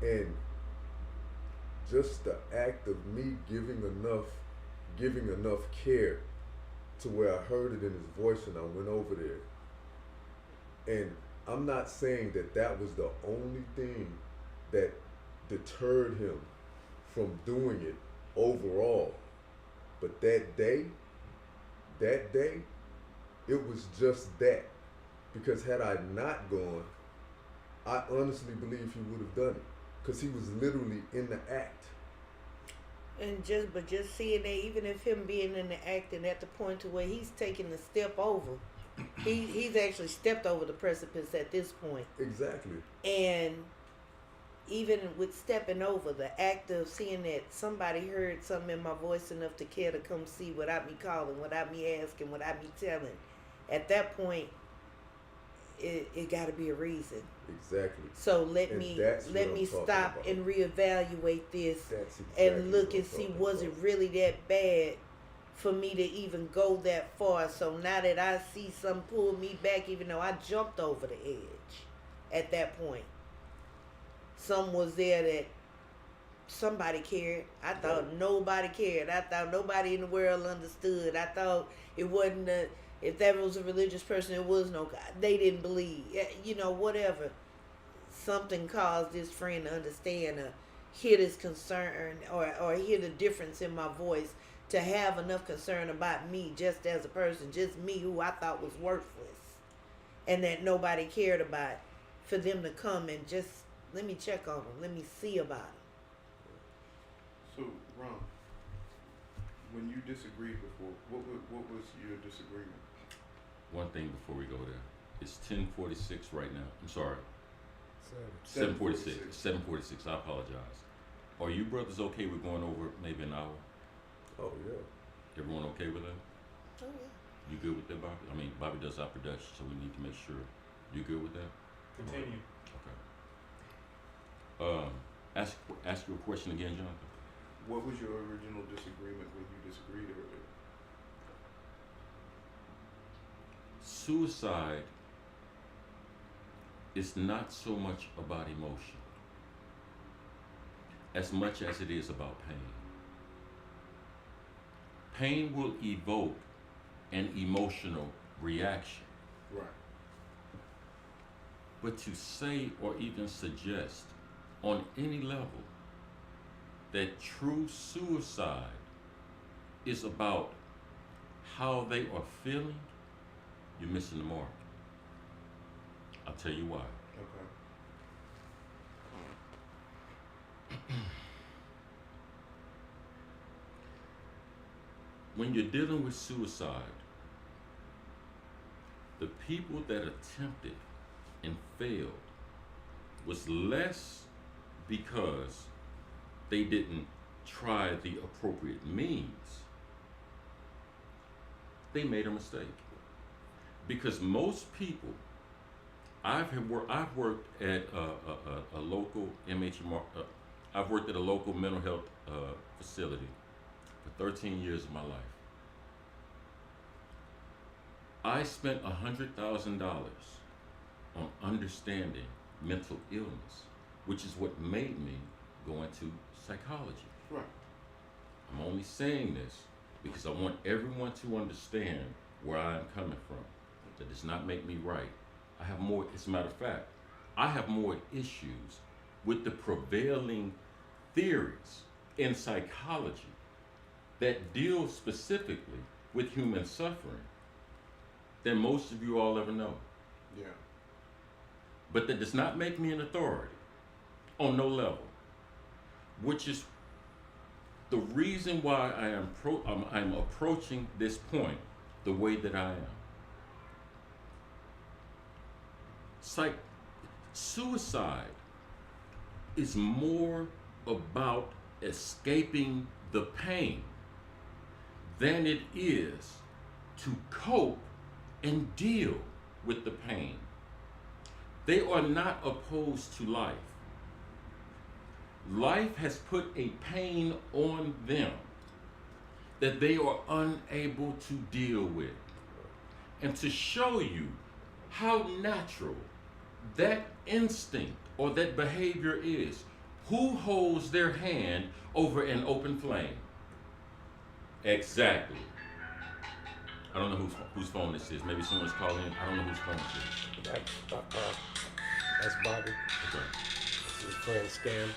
And just the act of me giving enough care to where I heard it in his voice, and I went over there. And I'm not saying that was the only thing that deterred him from doing it overall, But that day, it was just that. Because had I not gone, I honestly believe he would have done it. Because he was literally in the act. And just seeing that, even if him being in the act and at the point to where he's taking the step over, he's actually stepped over the precipice at this point. Exactly. And even with stepping over, the act of seeing that somebody heard something in my voice enough to care to come see without me calling, without me asking, without me telling, at that point, it got to be a reason. Exactly. So let me stop and reevaluate this and look and see, was it really that bad for me to even go that far? So now that I see some pull me back, even though I jumped over the edge at that point, some was there that somebody cared. I thought nobody cared. I thought nobody in the world understood. I thought it wasn't if that was a religious person, it was no God. They didn't believe. You know, whatever. Something caused this friend to understand, hear this concern, or hear the difference in my voice, to have enough concern about me just as a person, just me who I thought was worthless, and that nobody cared about, for them to come and just, let me check on them, let me see about them. So, Ron, when you disagreed before, what was your disagreement? One thing before we go there. It's 10:46 right now. I'm sorry. 7:46. 7:46. I apologize. Are you brothers okay with going over maybe an hour? Oh, yeah. Everyone okay with that? Oh yeah. You good with that, Bobby? I mean, Bobby does our production, so we need to make sure. You good with that? Continue. Okay. Ask your question again, Jonathan. What was your original disagreement when you disagreed earlier? Suicide is not so much about emotion as much as it is about pain. Pain will evoke an emotional reaction. Right. But to say or even suggest on any level that true suicide is about how they are feeling, you're missing the mark. I'll tell you why. Okay. When you're dealing with suicide, the people that attempted and failed was less because they didn't try the appropriate means. They made a mistake. Because most people, I've worked at a local MHMR. I've worked at a local mental health facility for 13 years of my life. I spent $100,000 on understanding mental illness, which is what made me go into psychology. Right. I'm only saying this because I want everyone to understand where I am coming from. That does not make me right. I have more, as a matter of fact, I have more issues with the prevailing theories in psychology that deal specifically with human suffering than most of you all ever know. Yeah. But that does not make me an authority on no level, which is the reason why I'm approaching this point the way that I am. Suicide is more about escaping the pain than it is to cope and deal with the pain. They are not opposed to life. Life has put a pain on them that they are unable to deal with. And to show you how natural that instinct or that behavior is, who holds their hand over an open flame? Exactly. I don't know whose phone this is. Maybe someone's calling in. I don't know whose phone it is. That's Bobby. Okay. That's his friend Scam.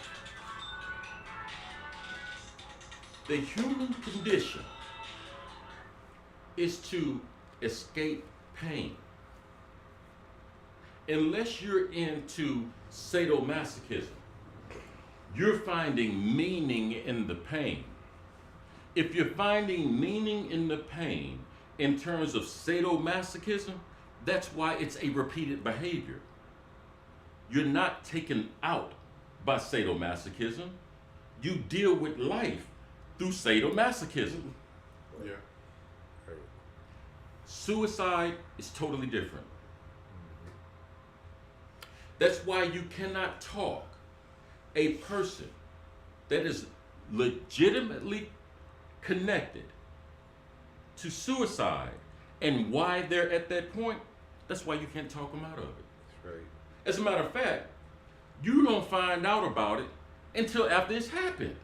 The human condition is to escape pain. Unless you're into sadomasochism, you're finding meaning in the pain. If you're finding meaning in the pain in terms of sadomasochism, that's why it's a repeated behavior. You're not taken out by sadomasochism. You deal with life through sadomasochism. Yeah. Suicide is totally different. That's why you cannot talk a person that is legitimately connected to suicide and why they're at that point. That's why you can't talk them out of it. That's right. As a matter of fact, you don't find out about it until after it's happened.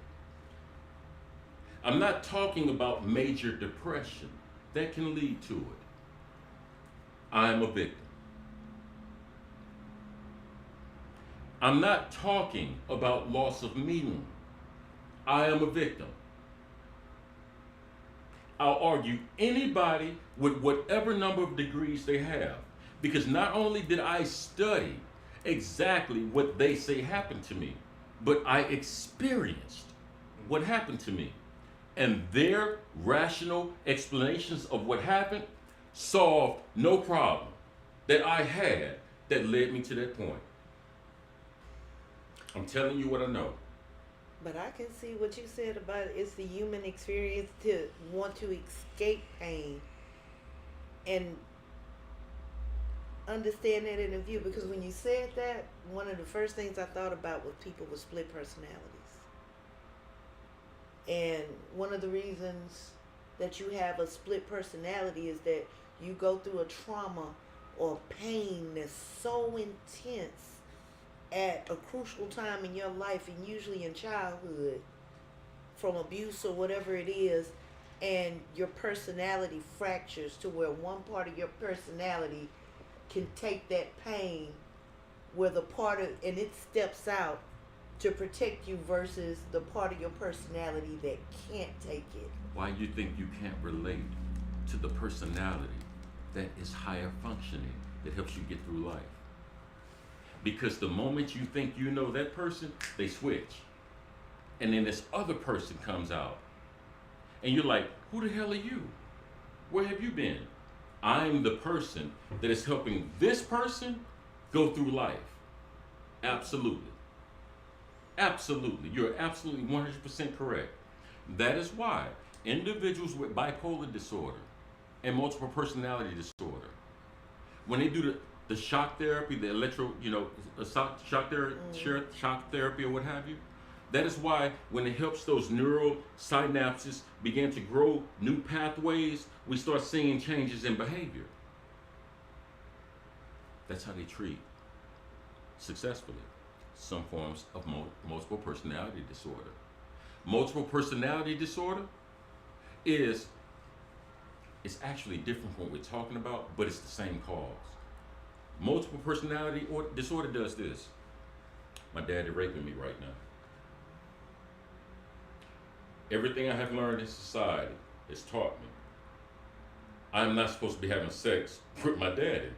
I'm not talking about major depression. That can lead to it. I'm a victim. I'm not talking about loss of meaning. I am a victim. I'll argue anybody with whatever number of degrees they have, because not only did I study exactly what they say happened to me, but I experienced what happened to me. And their rational explanations of what happened solved no problem that I had that led me to that point. I'm telling you what I know. But I can see what you said about it's the human experience to want to escape pain and understand that in a view, because when you said that, one of the first things I thought about was people with split personalities. And one of the reasons that you have a split personality is that you go through a trauma or pain that's so intense at a crucial time in your life, and usually in childhood, from abuse or whatever it is, and your personality fractures to where one part of your personality can take that pain where the part of, and it steps out to protect you versus the part of your personality that can't take it. Why you think you can't relate to the personality that is higher functioning, that helps you get through life? Because the moment you think you know that person, they switch. And then this other person comes out. And you're like, who the hell are you? Where have you been? I'm the person that is helping this person go through life. Absolutely. Absolutely. You're absolutely 100% correct. That is why individuals with bipolar disorder and multiple personality disorder, when they do the shock therapy, the shock therapy or what have you, that is why when it helps those neural synapses begin to grow new pathways, we start seeing changes in behavior. That's how they treat successfully some forms of multiple personality disorder. Multiple personality disorder is actually different from what we're talking about, but it's the same cause. Multiple personality disorder does this. My dad is raping me right now. Everything I have learned in society has taught me I'm not supposed to be having sex with my daddy.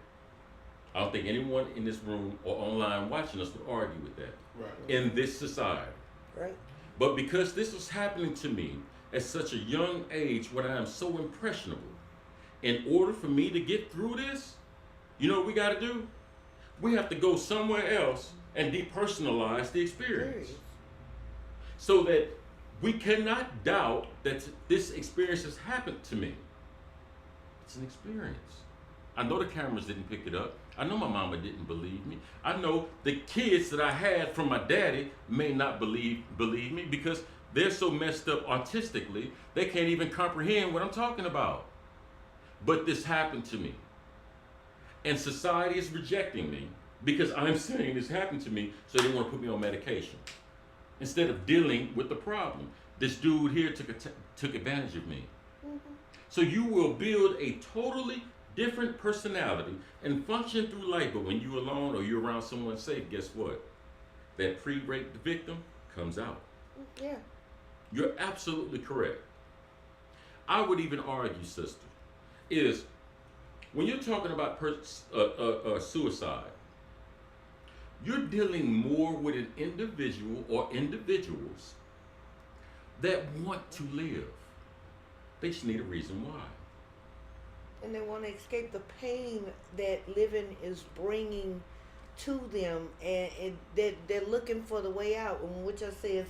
I don't think anyone in this room or online watching us would argue with that. Right. In this society. Right. But because this was happening to me at such a young age when I am so impressionable, in order for me to get through this, you know what we got to do? We have to go somewhere else and depersonalize the experience. So that we cannot doubt that this experience has happened to me. It's an experience. I know the cameras didn't pick it up. I know my mama didn't believe me. I know the kids that I had from my daddy may not believe me because they're so messed up artistically, they can't even comprehend what I'm talking about. But this happened to me. And society is rejecting me because I'm saying this happened to me, so they want to put me on medication. Instead of dealing with the problem. This dude here took advantage of me. Mm-hmm. So you will build a totally different personality and function through life, but when you're alone or you're around someone safe, guess what? That pre-rape victim comes out. Yeah. You're absolutely correct. I would even argue, sister, is when you're talking about suicide, you're dealing more with an individual or individuals that want to live. They just need a reason why. And they want to escape the pain that living is bringing to them, and they're looking for the way out. And which I say is,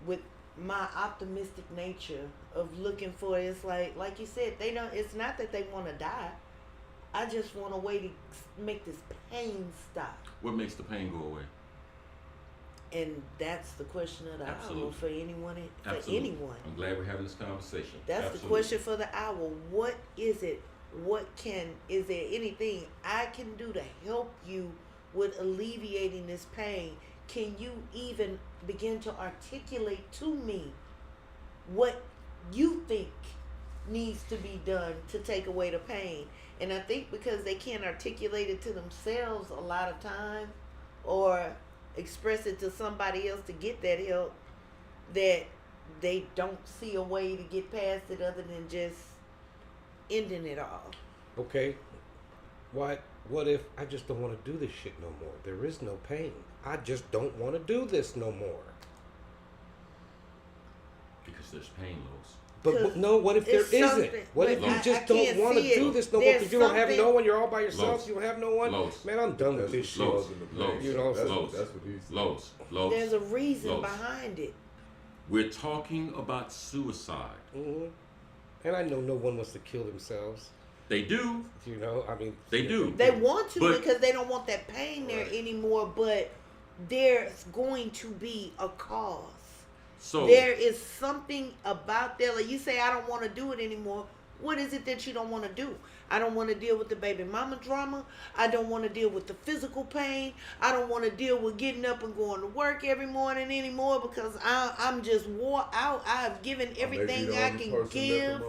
with my optimistic nature of looking for it, it's like you said, they don't. It's not that they want to die. I just want a way to make this pain stop. What makes the pain go away? And that's the question of the Absolutely. hour for anyone. For Absolutely. anyone. I'm glad we're having this conversation. That's Absolutely. the question for the hour. What is it? Is there anything I can do to help you with alleviating this pain? Can you even begin to articulate to me what you think needs to be done to take away the pain? And I think because they can't articulate it to themselves a lot of time, or express it to somebody else to get that help, that they don't see a way to get past it other than just ending it all. Okay. What if I just don't want to do this shit no more? There is no pain. I just don't want to do this no more. Because there's pain, Lois. But no, what if there It's isn't? something- What if but you I just don't can't want to see do it. this no more There's because you don't have something- no one? You're all by yourself. Lois. You don't have no one. Lois. Man, I'm done with That's this shit. Lois. causing the Lois. pain. You know, that's Lois. what he said. Lois. There's a reason Lois. behind it. We're talking about suicide. Hmm. And I know no one wants to kill themselves. They do. You know, I mean, They do. They want to But- because they don't want that pain there Right. anymore, but there's going to be a cause. So There is something about that. Like you say, I don't want to do it anymore. What is it that you don't want to do? I don't want to deal with the baby mama drama. I don't want to deal with the physical pain. I don't want to deal with getting up and going to work every morning anymore because I'm just wore out. I've given everything I can give.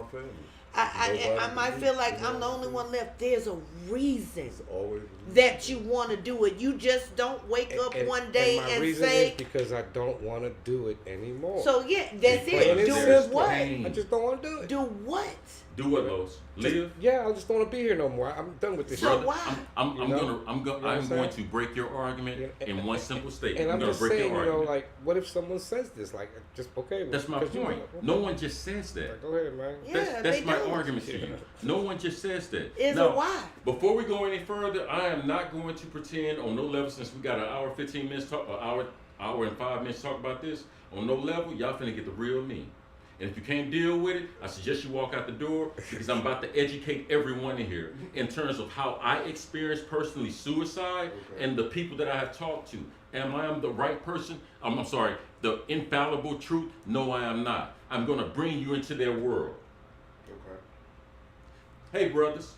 I might feel like I'm the only one left. There's a reason It's always a reason. that you want to do it. You just don't wake up one day my and reason say, is because I don't want to do it anymore. so yeah, that's Because it. Do there's what? pain. I just don't want to do it. Do what? do what, Lois? Live. Yeah, I just don't want to be here no more. I'm done with this So shit. why? I'm You know? going You know what I'm I'm going saying? to break your argument Yeah, in one simple statement. And I'm going just to break saying, your you know, argument. like, what if someone says this? Like, just okay. That's my 'cause you point. know, No one just says that. Like, go ahead, man. Yeah, That's they my don't. argument to you. No one just says that. Is now, it why? Before we go any further, I am not going to pretend on no level, since we got an hour 15 minutes talk, hour and 5 minutes talk about this. On no level, y'all finna get the real me. And if you can't deal with it, I suggest you walk out the door, because I'm about to educate everyone in here in terms of how I experienced personally suicide and the people that I have talked to. Am I the right person? I'm sorry, the infallible truth? No, I am not. I'm going to bring you into their world. Okay. Hey, brothers,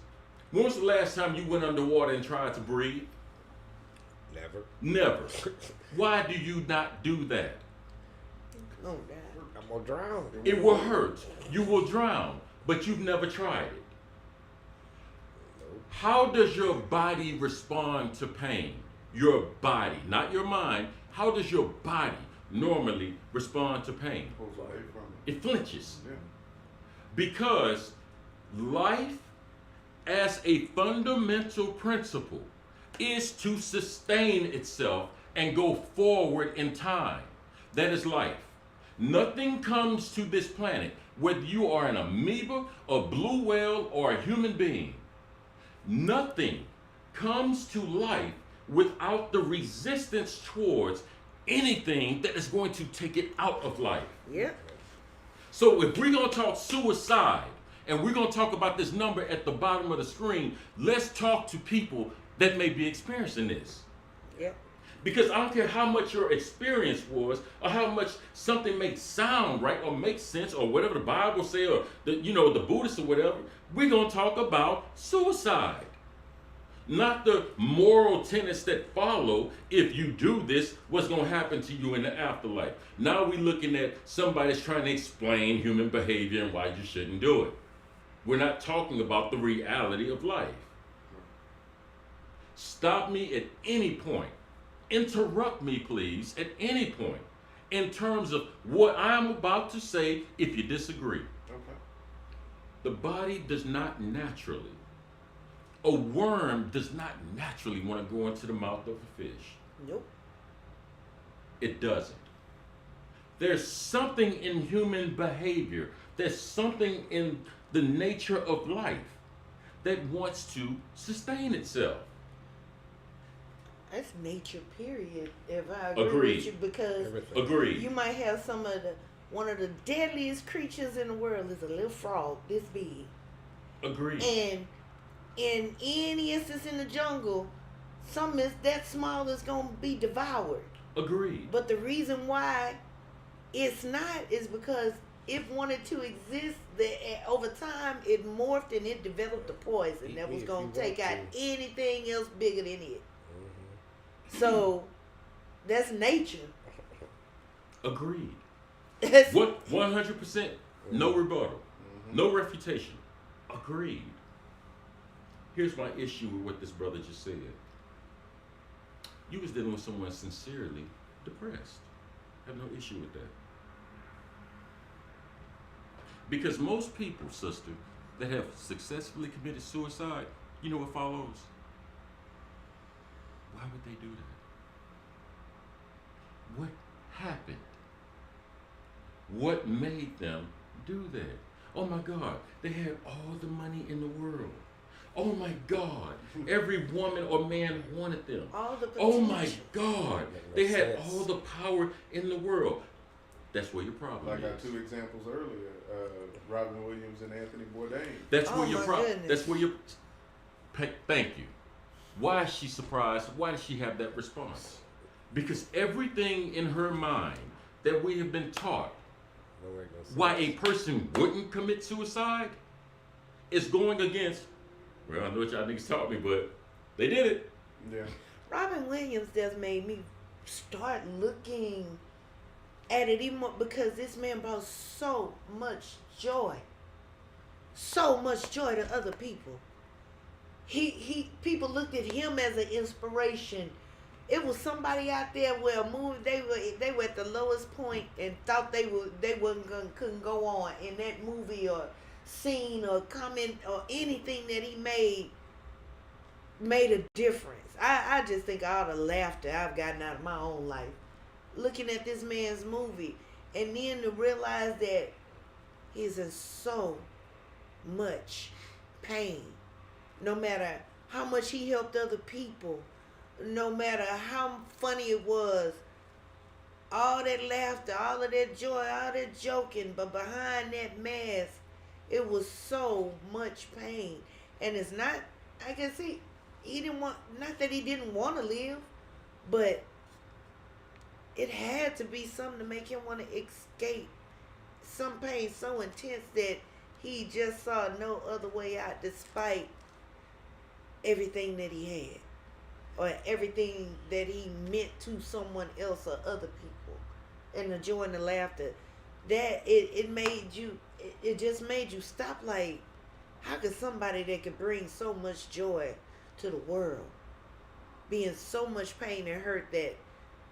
when was the last time you went underwater and tried to breathe? Never. Never. Why do you not do that? Oh, God. I'm gonna drown. It will hurt. You will drown, but you've never tried it. How does your body respond to pain? Your body, not your mind. How does your body normally respond to pain? Pulls away from it. It flinches. Yeah. Because life, as a fundamental principle, is to sustain itself and go forward in time. That is life. Nothing comes to this planet, whether you are an amoeba, a blue whale, or a human being. Nothing comes to life without the resistance towards anything that is going to take it out of life. Yep. So if we're going to talk suicide, and we're going to talk about this number at the bottom of the screen, let's talk to people that may be experiencing this. Yep. Because I don't care how much your experience was, or how much something makes sound right, or makes sense, or whatever the Bible say, or the Buddhists or whatever. We're going to talk about suicide. Not the moral tenets that follow. If you do this, what's going to happen to you in the afterlife? Now we're looking at somebody's trying to explain human behavior and why you shouldn't do it. We're not talking about the reality of life. Stop me at any point. Interrupt me, please, at any point in terms of what I'm about to say if you disagree. Okay. The body does not naturally, a worm does not naturally want to go into the mouth of a fish. Nope. It doesn't. There's something in human behavior, there's something in the nature of life that wants to sustain itself. That's nature, period. If I agree Agreed. with you, because Agreed. you might have one of the deadliest creatures in the world is a little frog this big. Agreed. And in any instance in the jungle, something is that small is gonna be devoured. Agreed. But the reason why it's not is because it wanted to exist. Over time, it morphed and it developed a poison that was gonna take out anything else bigger than it. So that's nature. Agreed. That's What 100%, no rebuttal, no refutation. Agreed. Here's my issue with what this brother just said. You was dealing with someone sincerely depressed. I have no issue with that. Because most people, sister, that have successfully committed suicide, you know what follows? Why would they do that? What happened? What made them do that? Oh my God, they had all the money in the world. Oh my God, every woman or man wanted them. all the Oh my potential. God, they had all the power in the world. That's where your problem I is. got two examples earlier: Robin Williams and Anthony Bourdain. That's Oh where your my problem. goodness. That's where your. Thank you. Why is she surprised? Why does she have that response? Because everything in her mind that we have been taught why a person wouldn't commit suicide is going against. Well, I know what y'all niggas taught me, but they did it. Yeah. Robin Williams just made me start looking at it even more because this man brought so much joy to other people. People looked at him as an inspiration. It was somebody out there where a movie they were at the lowest point and thought couldn't go on, in that movie or scene or comment or anything that he made a difference. I just think all the laughter I've gotten out of my own life looking at this man's movie, and then to realize that he's in so much pain. No matter how much he helped other people, no matter how funny it was, all that laughter, all of that joy, all that joking, but behind that mask, it was so much pain. And it's not, I can see, he didn't want, not that he didn't want to live, but it had to be something to make him want to escape some pain so intense that he just saw no other way out despite everything that he had or everything that he meant to someone else or other people, and the joy and the laughter that it just made you stop. Like, how could somebody that could bring so much joy to the world be in so much pain and hurt that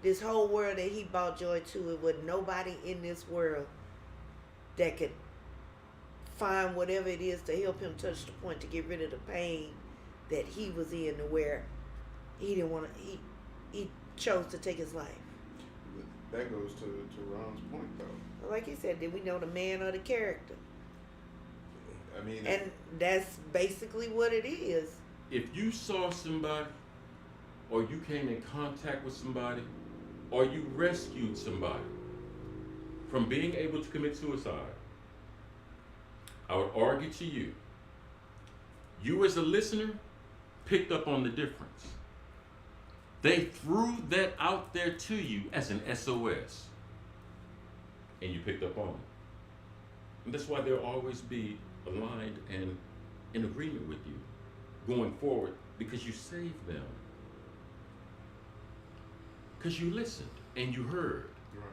this whole world that he brought joy to, it was nobody in this world that could find whatever it is to help him touch the point to get rid of the pain that he was in, to where he didn't want to, he chose to take his life. That goes to Ron's point, though. Like he said, did we know the man or the character? I mean, And that's basically what it is. If you saw somebody, or you came in contact with somebody, or you rescued somebody from being able to commit suicide, I would argue to you, you as a listener picked up on the difference. They threw that out there to you as an SOS, and you picked up on it. And that's why they'll always be aligned and in agreement with you going forward, because you saved them. Because you listened and you heard. right.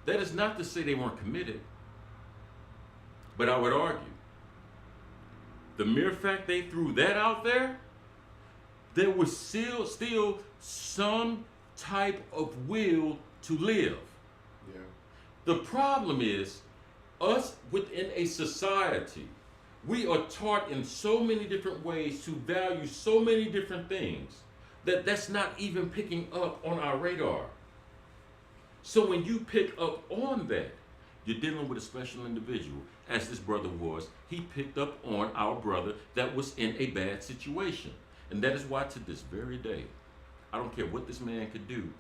That is not to say they weren't committed, but I would argue the mere fact they threw that out there was still some type of will to live. Yeah. The problem is us within a society, we are taught in so many different ways to value so many different things that's not even picking up on our radar. So when you pick up on that, you're dealing with a special individual, as this brother was. He picked up on our brother that was in a bad situation. And that is why to this very day, I don't care what this man could do,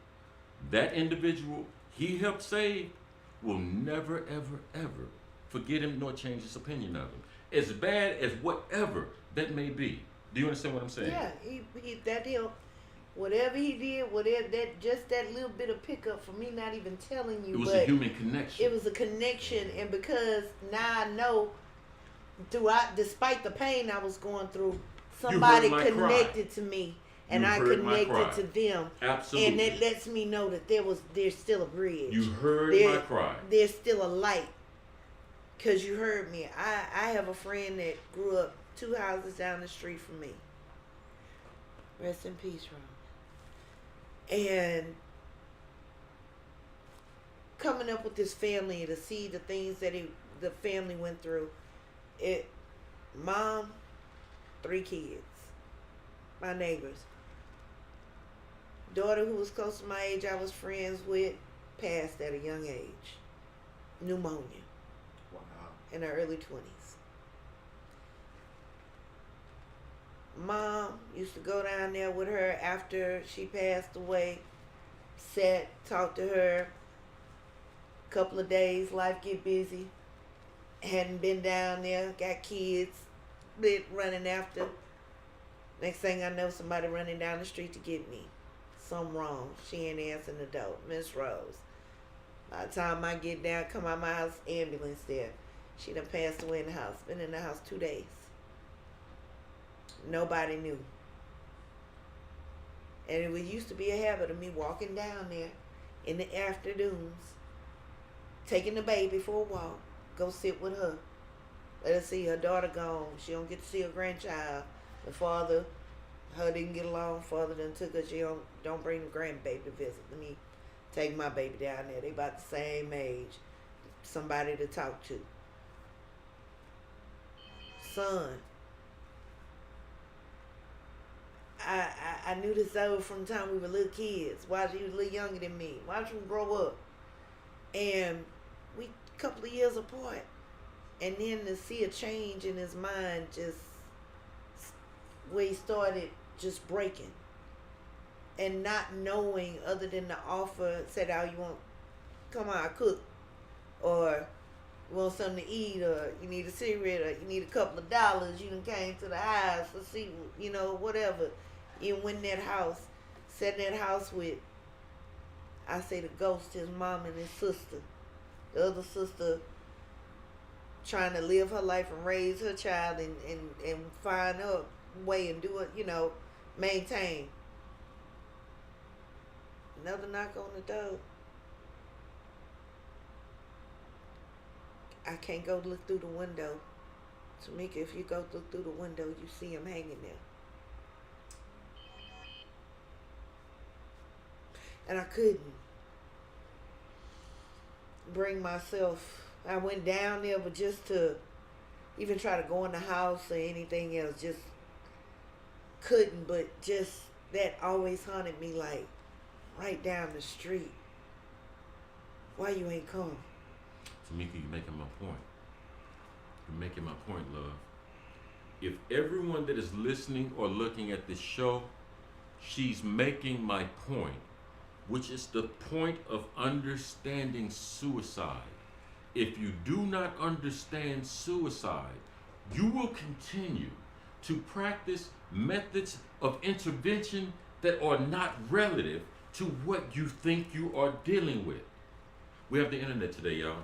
that individual he helped save will never, ever, ever forget him nor change his opinion of him. As bad as whatever that may be. Do you understand what I'm saying? Yeah, whatever he did, that little bit of pickup for me, not even telling you. It was a human connection. It was a connection, and because now I know, despite the pain I was going through, somebody connected to me, and I connected to them. Absolutely. And that lets me know that there's still a bridge. You heard my cry. There's still a light. Because you heard me. I have a friend that grew up 2 houses down the street from me. Rest in peace, Ron. And coming up with this family to see the things that the family went through. Mom, 3 kids. My neighbors. Daughter who was close to my age, I was friends with, passed at a young age. Pneumonia. In her early 20s. Mom used to go down there with her after she passed away, talked to her. Couple of days, life get busy. Hadn't been down there, got kids, been running after. Next thing I know, somebody running down the street to get me. Something wrong. She ain't answering the door. Miss Rose. By the time I get down, come out my house, ambulance there. She done passed away in the house. Been in the house 2 days. Nobody knew. And it used to be a habit of me walking down there in the afternoons, taking the baby for a walk, go sit with her. Let her see her daughter gone. She don't get to see her grandchild. The father, her didn't get along. Father done took her. She don't bring the grandbaby to visit. Let me take my baby down there. They about the same age. Somebody to talk to. Son, I knew this over from the time we were little kids. Watch, he was a little younger than me. Watch him grow up. And we a couple of years apart. And then to see a change in his mind, just where he started just breaking. And not knowing other than the offer, said, "Oh, you want, come on, I cook." Or, "You want something to eat," or "You need a cigarette," or "You need a couple of dollars." You done came to the house to see, whatever. You went in that house, sat in that house with, I say the ghost, his mom and his sister. The other sister trying to live her life and raise her child and find her way and do it, maintain. Another knock on the door. I can't go look through the window. Tamika, if you go look through the window, you see him hanging there. And I couldn't bring myself. I went down there, but just to even try to go in the house or anything else, just couldn't. But just that always haunted me, like right down the street. Why you ain't come? Tamika, you're making my point. You're making my point, love. If everyone that is listening or looking at this show, she's making my point, which is the point of understanding suicide. If you do not understand suicide, you will continue to practice methods of intervention that are not relative to what you think you are dealing with. We have the internet today, y'all.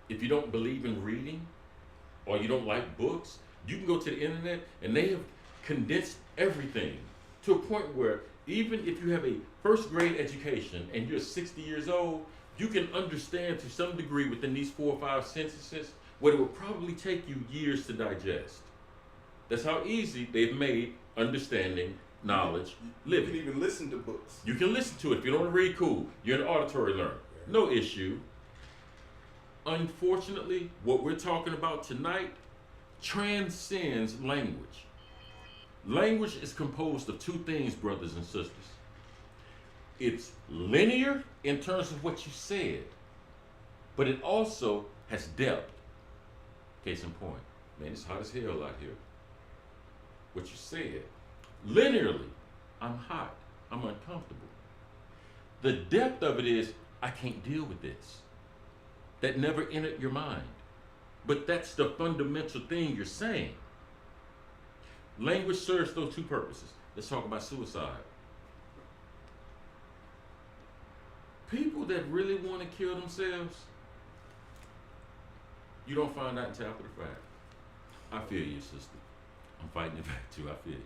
If you don't believe in reading or you don't like books, you can go to the internet and they have condensed everything to a point where even if you have a first grade education and you're 60 years old, you can understand to some degree within these 4 or 5 sentences what it would probably take you years to digest. That's how easy they've made understanding, knowledge, living. You can even listen to books. You can listen to it. If you don't want to read, cool. You're an auditory learner. No issue. unfortunately, what we're talking about tonight transcends language. Language is composed of two things, brothers and sisters. It's linear in terms of what you said, but it also has depth. Case in point, man, it's hot as hell out here. What you said, linearly, I'm hot, I'm uncomfortable. The depth of it is, I can't deal with this. That never entered your mind. But that's the fundamental thing you're saying. Language serves those two purposes. Let's talk about suicide. People that really want to kill themselves, you don't find out until after the fact. I feel you, sister. I'm fighting it back too. I feel you.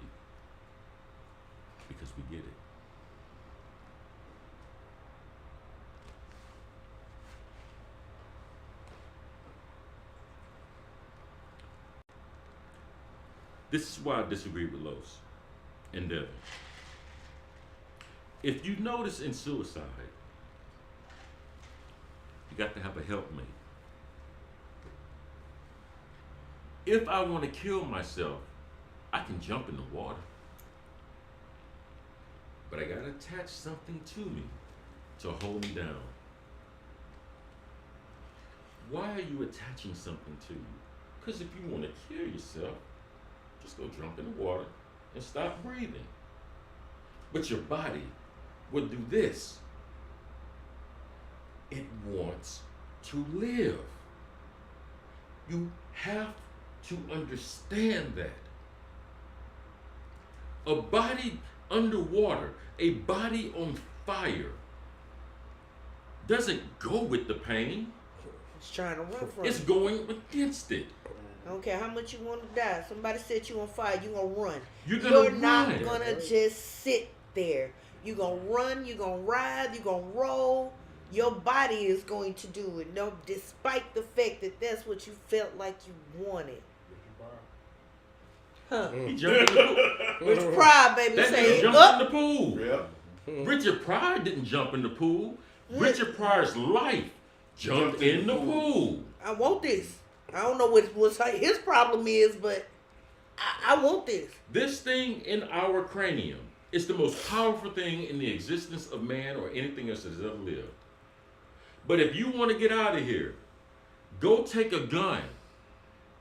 Because we get it. This is why I disagree with Los and Devin. If you notice in suicide, you got to have a helpmate. If I want to kill myself, I can jump in the water. But I got to attach something to me to hold me down. Why are you attaching something to you? Because if you want to kill yourself, just go jump in the water and stop breathing. But your body will do this. It wants to live. You have to understand that. A body underwater, a body on fire, doesn't go with the pain. It's trying to run from It's it. going against it. I don't care how much you want to die. Somebody set you on fire, you're going to run. You're not run. going to just sit there. You're going to run, you're going to ride, you're going to roll. Your body is going to do it. No, despite the fact that that's what you felt like you wanted. Huh. He jumped in the pool. Rich Pride, baby, That say nigga jumped up. in the pool. Yep. Richard Pryor didn't jump in the pool. Richard Pryor's life jumped in the pool. I want this. I don't know what his problem is, but I want this. This thing in our cranium is the most powerful thing in the existence of man or anything else that has ever lived. But if you want to get out of here, go take a gun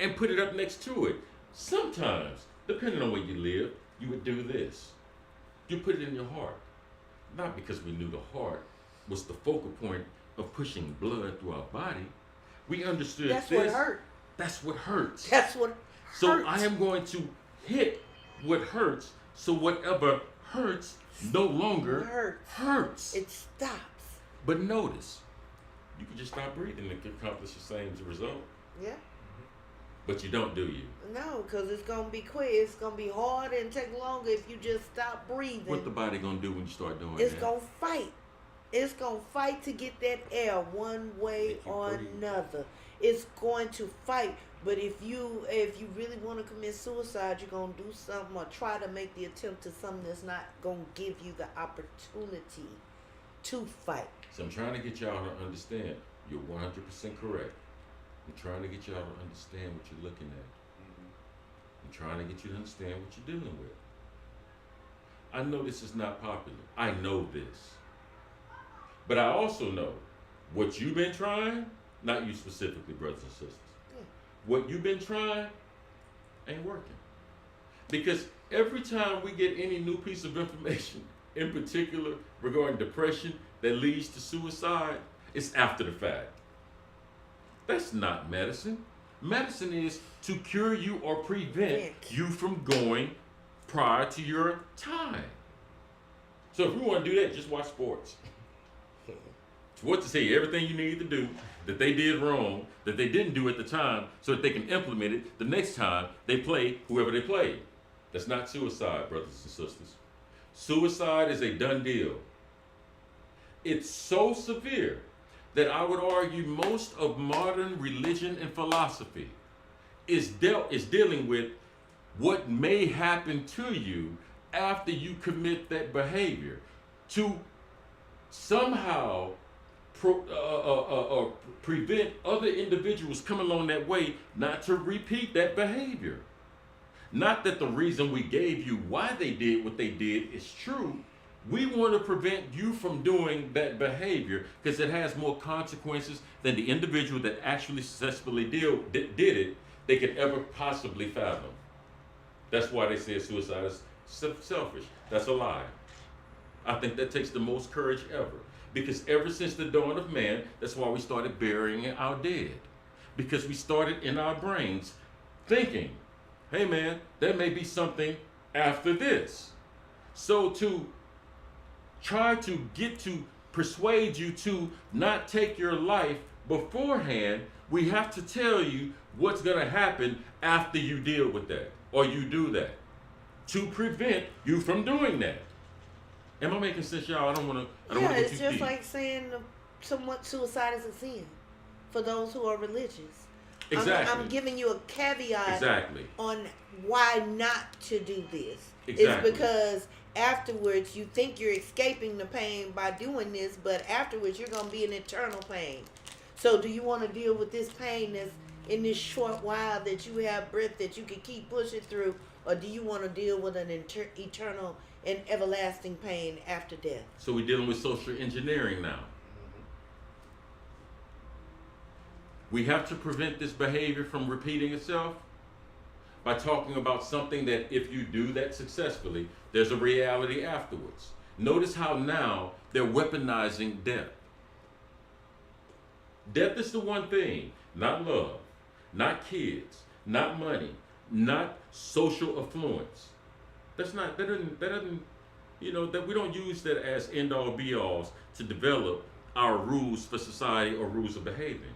and put it up next to it. Sometimes, depending on where you live, you would do this. You put it in your heart. Not because we knew the heart was the focal point of pushing blood through our body. We understood That's this. what hurt. That's what hurts. That's what So hurts. I am going to hit what hurts, so whatever hurts no longer hurts. It stops. But notice, you can just stop breathing and accomplish the same result. Yeah. But you don't, do you? No, because it's going to be quick. It's going to be hard and take longer if you just stop breathing. What the body gonna do when you start doing It's that? going to fight. It's going to fight to get that air one way Make you or breathe. another. It's going to fight. But if you really want to commit suicide, you're going to do something or try to make the attempt to something that's not going to give you the opportunity to fight. So I'm trying to get y'all to understand. You're 100% correct. I'm trying to get y'all to understand what you're looking at. I'm trying to get you to understand what you're dealing with. I know this is not popular. I know this. But I also know what you've been trying, not you specifically, brothers and sisters. What you've been trying ain't working. Because every time we get any new piece of information, in particular regarding depression that leads to suicide, it's after the fact. That's not medicine. Medicine is to cure you or prevent you from going prior to your time. So if we want to do that, just watch sports. Sports is say everything you need to do that they did wrong, that they didn't do at the time, so that they can implement it the next time they play whoever they play. That's not suicide, brothers and sisters. Suicide is a done deal. It's so severe that I would argue most of modern religion and philosophy is dealing with what may happen to you after you commit that behavior, to somehow prevent other individuals coming along that way not to repeat that behavior. Not that the reason we gave you why they did what they did is true. We want to prevent you from doing that behavior because it has more consequences than the individual that actually successfully did it they could ever possibly fathom. That's why they say suicide is selfish. That's a lie. I think that takes the most courage ever. Because ever since the dawn of man, that's why we started burying our dead. Because we started in our brains thinking, hey man, there may be something after this. So to try to get to persuade you to not take your life beforehand, we have to tell you what's going to happen after you deal with that or you do that to prevent you from doing that. Am I making sense, y'all? I don't want to. Yeah, it's just like saying somewhat suicide is a sin for those who are religious. Exactly. I'm giving you a caveat exactly on why not to do this. Exactly. It's because afterwards you think you're escaping the pain by doing this, but afterwards you're going to be in eternal pain. So do you want to deal with this pain that's in this short while that you have breath that you can keep pushing through, or do you want to deal with an eternal and everlasting pain after death? So we're dealing with social engineering now. We have to prevent this behavior from repeating itself by talking about something that if you do that successfully, there's a reality afterwards. Notice how now they're weaponizing death. Death is the one thing, not love, not kids, not money, not social affluence. That doesn't, that we don't use that as end all be alls to develop our rules for society or rules of behavior.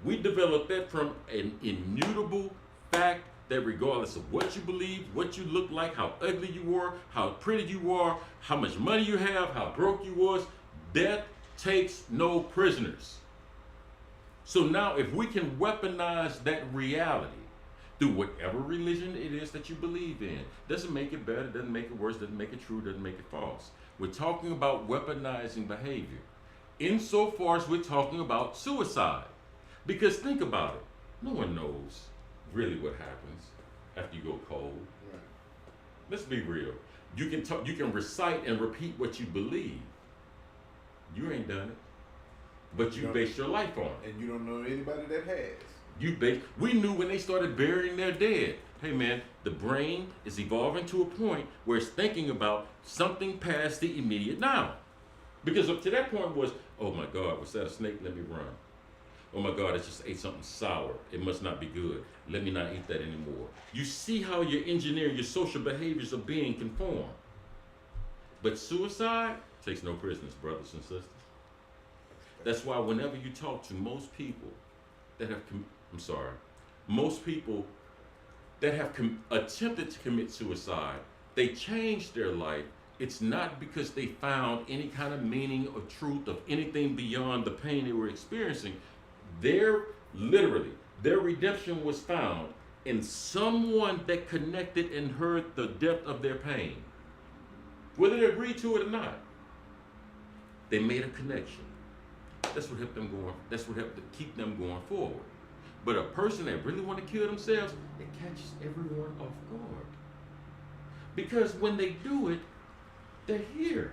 We develop that from an immutable fact that regardless of what you believe, what you look like, how ugly you are, how pretty you are, how much money you have, how broke you was, death takes no prisoners. So now if we can weaponize that reality through whatever religion it is that you believe in, doesn't make it better, doesn't make it worse, doesn't make it true, doesn't make it false. We're talking about weaponizing behavior insofar as we're talking about suicide. Because think about it, no one knows really what happens after you go cold. Right. Let's be real. You can recite and repeat what you believe. You ain't done it, but you base your life on it. And you don't know anybody that has. We knew when they started burying their dead. Hey man, the brain is evolving to a point where it's thinking about something past the immediate now. Because up to that point was, oh my God, was that a snake? Let me run. Oh my God, I just ate something sour. It must not be good. Let me not eat that anymore. You see how your engineering, your social behaviors are being conformed. But suicide takes no prisoners, brothers and sisters. That's why whenever you talk to most people that have, attempted to commit suicide, they changed their life. It's not because they found any kind of meaning or truth of anything beyond the pain they were experiencing. Their redemption was found in someone that connected and heard the depth of their pain. Whether they agreed to it or not, they made a connection. That's what helped them going. That's what helped to keep them going forward. But a person that really want to kill themselves, it catches everyone off guard. Because when they do it, they're here.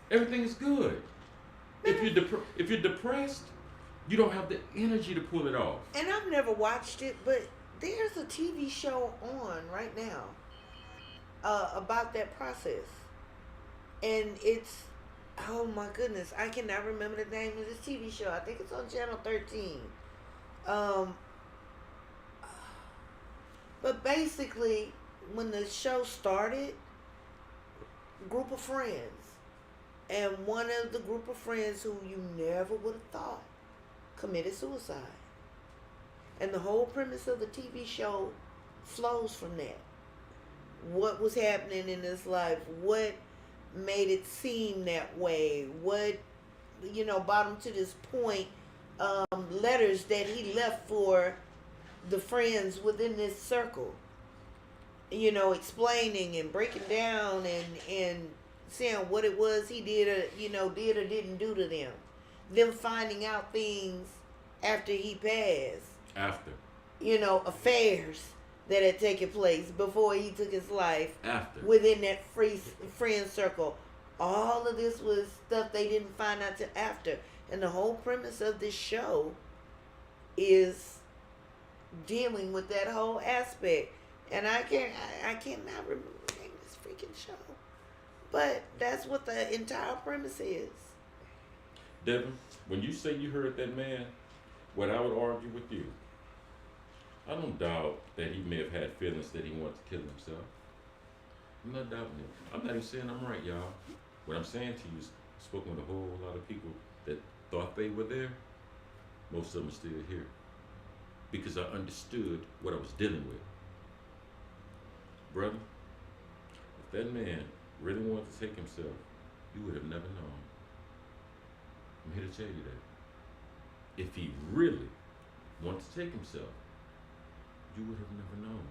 Everything is good. If you're depressed, you don't have the energy to pull it off. And I've never watched it, but there's a TV show on right now about that process. And it's, oh my goodness, I cannot remember the name of this TV show. I think it's on Channel 13. But basically, when the show started, group of friends, and one of the group of friends who you never would have thought committed suicide. And the whole premise of the TV show flows from that. What was happening in his life? What made it seem that way? What, brought him to this point? Letters that he left for the friends within this circle. Explaining and breaking down and saying what it was he did or didn't do to them. them finding out things after he passed. After. Affairs that had taken place before he took his life. After. Within that friend circle. All of this was stuff they didn't find out till after. And the whole premise of this show is dealing with that whole aspect. And I cannot remember the name of this freaking show. But that's what the entire premise is. Devin, when you say you heard that man, what I would argue with you, I don't doubt that he may have had feelings that he wanted to kill himself. I'm not doubting it. I'm not even saying I'm right, y'all. What I'm saying to you is, I've spoken with a whole lot of people that thought they were there. Most of them are still here. Because I understood what I was dealing with. Brother, if that man really wanted to take himself, you would have never known. I'm here to tell you that. If he really wanted to take himself, you would have never known.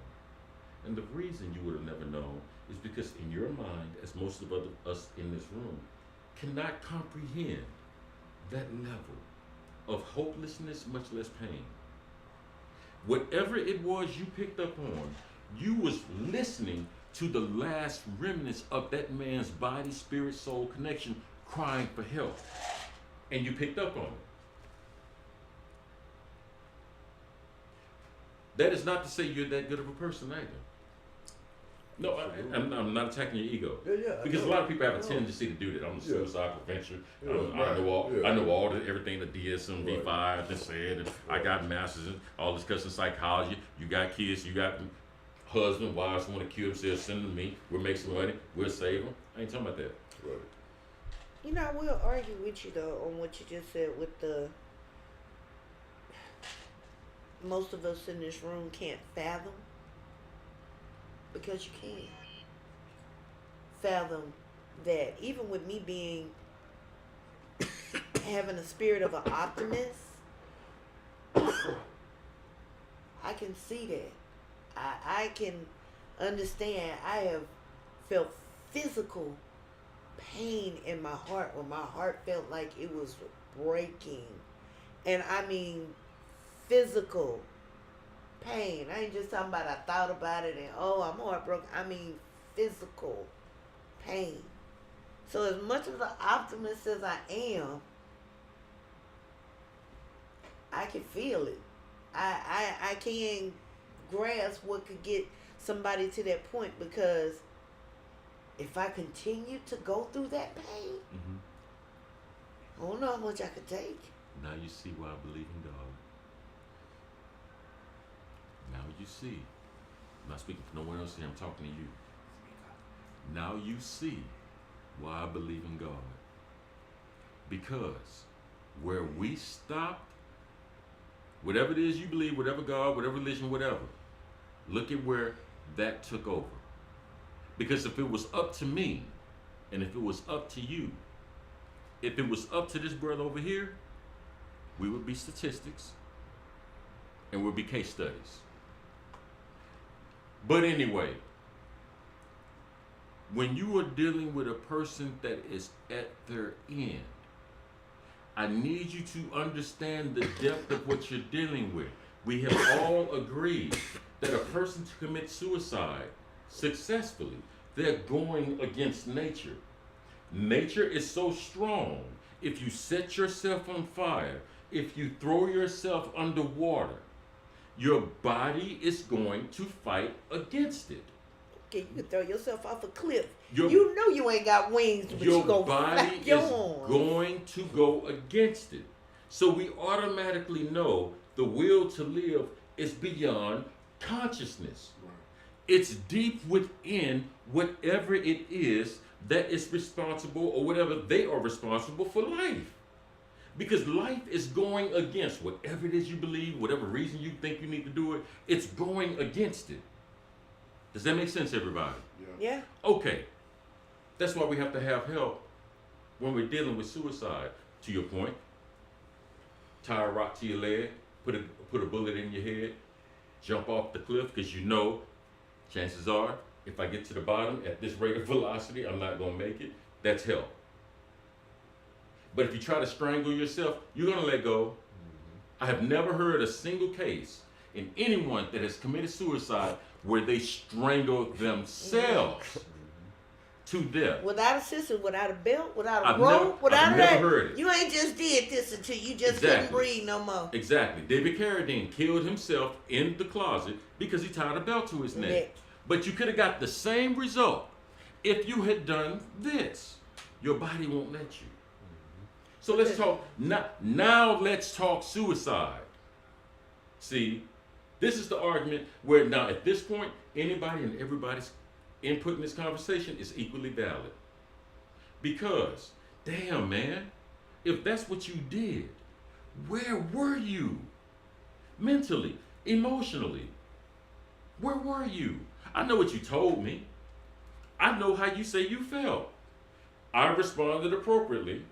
And the reason you would have never known is because in your mind, as most of us in this room, cannot comprehend that level of hopelessness, much less pain. Whatever it was you picked up on, you was listening to the last remnants of that man's body, spirit, soul connection crying for help. And you picked up on it. That is not to say you're that good of a person either. No, I'm not attacking your ego. Yeah, because a lot of people have a tendency to do that. I'm a suicide prevention. I know all everything the DSM-5 has said, and I got masters in all this cussing psychology. You got kids, you got husband, wives who want to kill themselves, send them to me. We'll make some money. We'll save them. I ain't talking about that. Right. I will argue with you though on what you just said with the most of us in this room can't fathom, because you can't fathom that even with me being having a spirit of an optimist, I can see that. I can understand. I have felt physical pain in my heart when my heart felt like it was breaking. And I mean physical pain. I ain't just talking about I thought about it and I'm heartbroken. I mean physical pain. So as much of an optimist as I am, I can feel it. I can't grasp what could get somebody to that point, because if I continue to go through that pain, I don't know how much I could take. Now you see why I believe in God. Now you see. I'm not speaking for no one else here. I'm talking to you. Now you see why I believe in God. Because where we stopped, whatever it is you believe, whatever God, whatever religion, whatever, look at where that took over. Because if it was up to me, and if it was up to you, if it was up to this brother over here, we would be statistics and we'd be case studies. But anyway, when you are dealing with a person that is at their end, I need you to understand the depth of what you're dealing with. We have all agreed that a person to commit suicide successfully, they're going against nature. Nature is so strong. If you set yourself on fire, if you throw yourself underwater, your body is going to fight against it. Okay, you can throw yourself off a cliff. Your, you know you ain't got wings, but your you gonna body flap your is arms. going to go against it. So we automatically know the will to live is beyond consciousness. It's deep within whatever it is that is responsible, or whatever they are responsible for life. Because life is going against whatever it is you believe, whatever reason you think you need to do it, it's going against it. Does that make sense, everybody? Yeah. Okay. That's why we have to have help when we're dealing with suicide. To your point, tie a rock to your leg, put a bullet in your head, jump off the cliff, because you know, chances are, if I get to the bottom at this rate of velocity, I'm not going to make it. That's help. But if you try to strangle yourself, you're going to let go. I have never heard a single case in anyone that has committed suicide where they strangled themselves to death. Without a system, without a belt, without a I've rope, without never that. heard it. You ain't just did this until you just Exactly. couldn't breathe no more. Exactly. David Carradine killed himself in the closet because he tied a belt to his neck. But you could have got the same result if you had done this. Your body won't let you. So let's talk, now let's talk suicide. See, this is the argument where now at this point, anybody and everybody's input in this conversation is equally valid. Because, damn man, if that's what you did, where were you? Mentally, emotionally, where were you? I know what you told me. I know how you say you felt. I responded appropriately,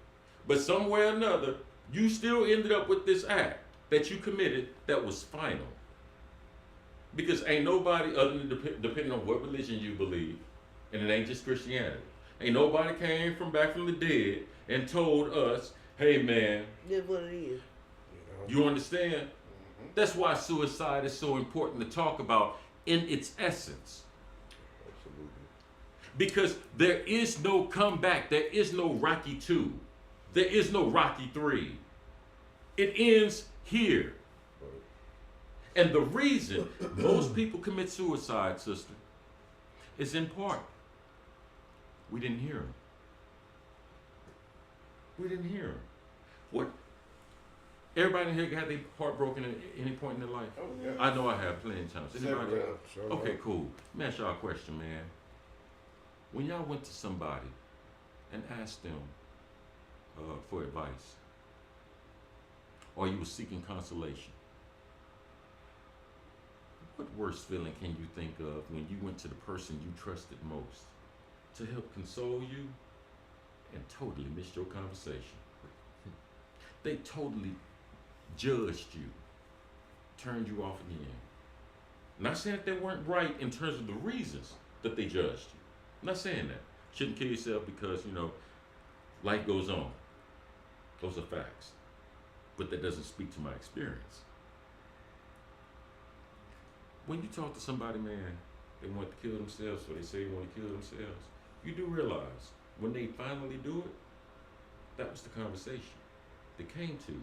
but somewhere or another, you still ended up with this act that you committed that was final. Because ain't nobody other than depending on what religion you believe, and it ain't just Christianity. Ain't nobody came from back from the dead and told us, hey man, This is what it is. you understand? That's why suicide is so important to talk about in its essence. Absolutely. Because there is no comeback. There is no Rocky 2. There is no Rocky 3. It ends here. And the reason most people commit suicide, sister, is in part, we didn't hear them. We didn't hear them. What? Everybody in here had their heart broken at any point in their life? Oh, yeah. I know I have plenty of times. Anybody? Several. Sure. Okay, cool. Let me ask y'all a question, man. When y'all went to somebody and asked them for advice, or you were seeking consolation, what worse feeling can you think of when you went to the person you trusted most to help console you and totally missed your conversation? They totally judged you, turned you off again. Not saying that they weren't right in terms of the reasons that they judged you. I'm not saying that. Shouldn't kill yourself because, life goes on. Those are facts. But that doesn't speak to my experience. When you talk to somebody, man, they want to kill themselves, or they say they want to kill themselves, you do realize when they finally do it, that was the conversation that came to you.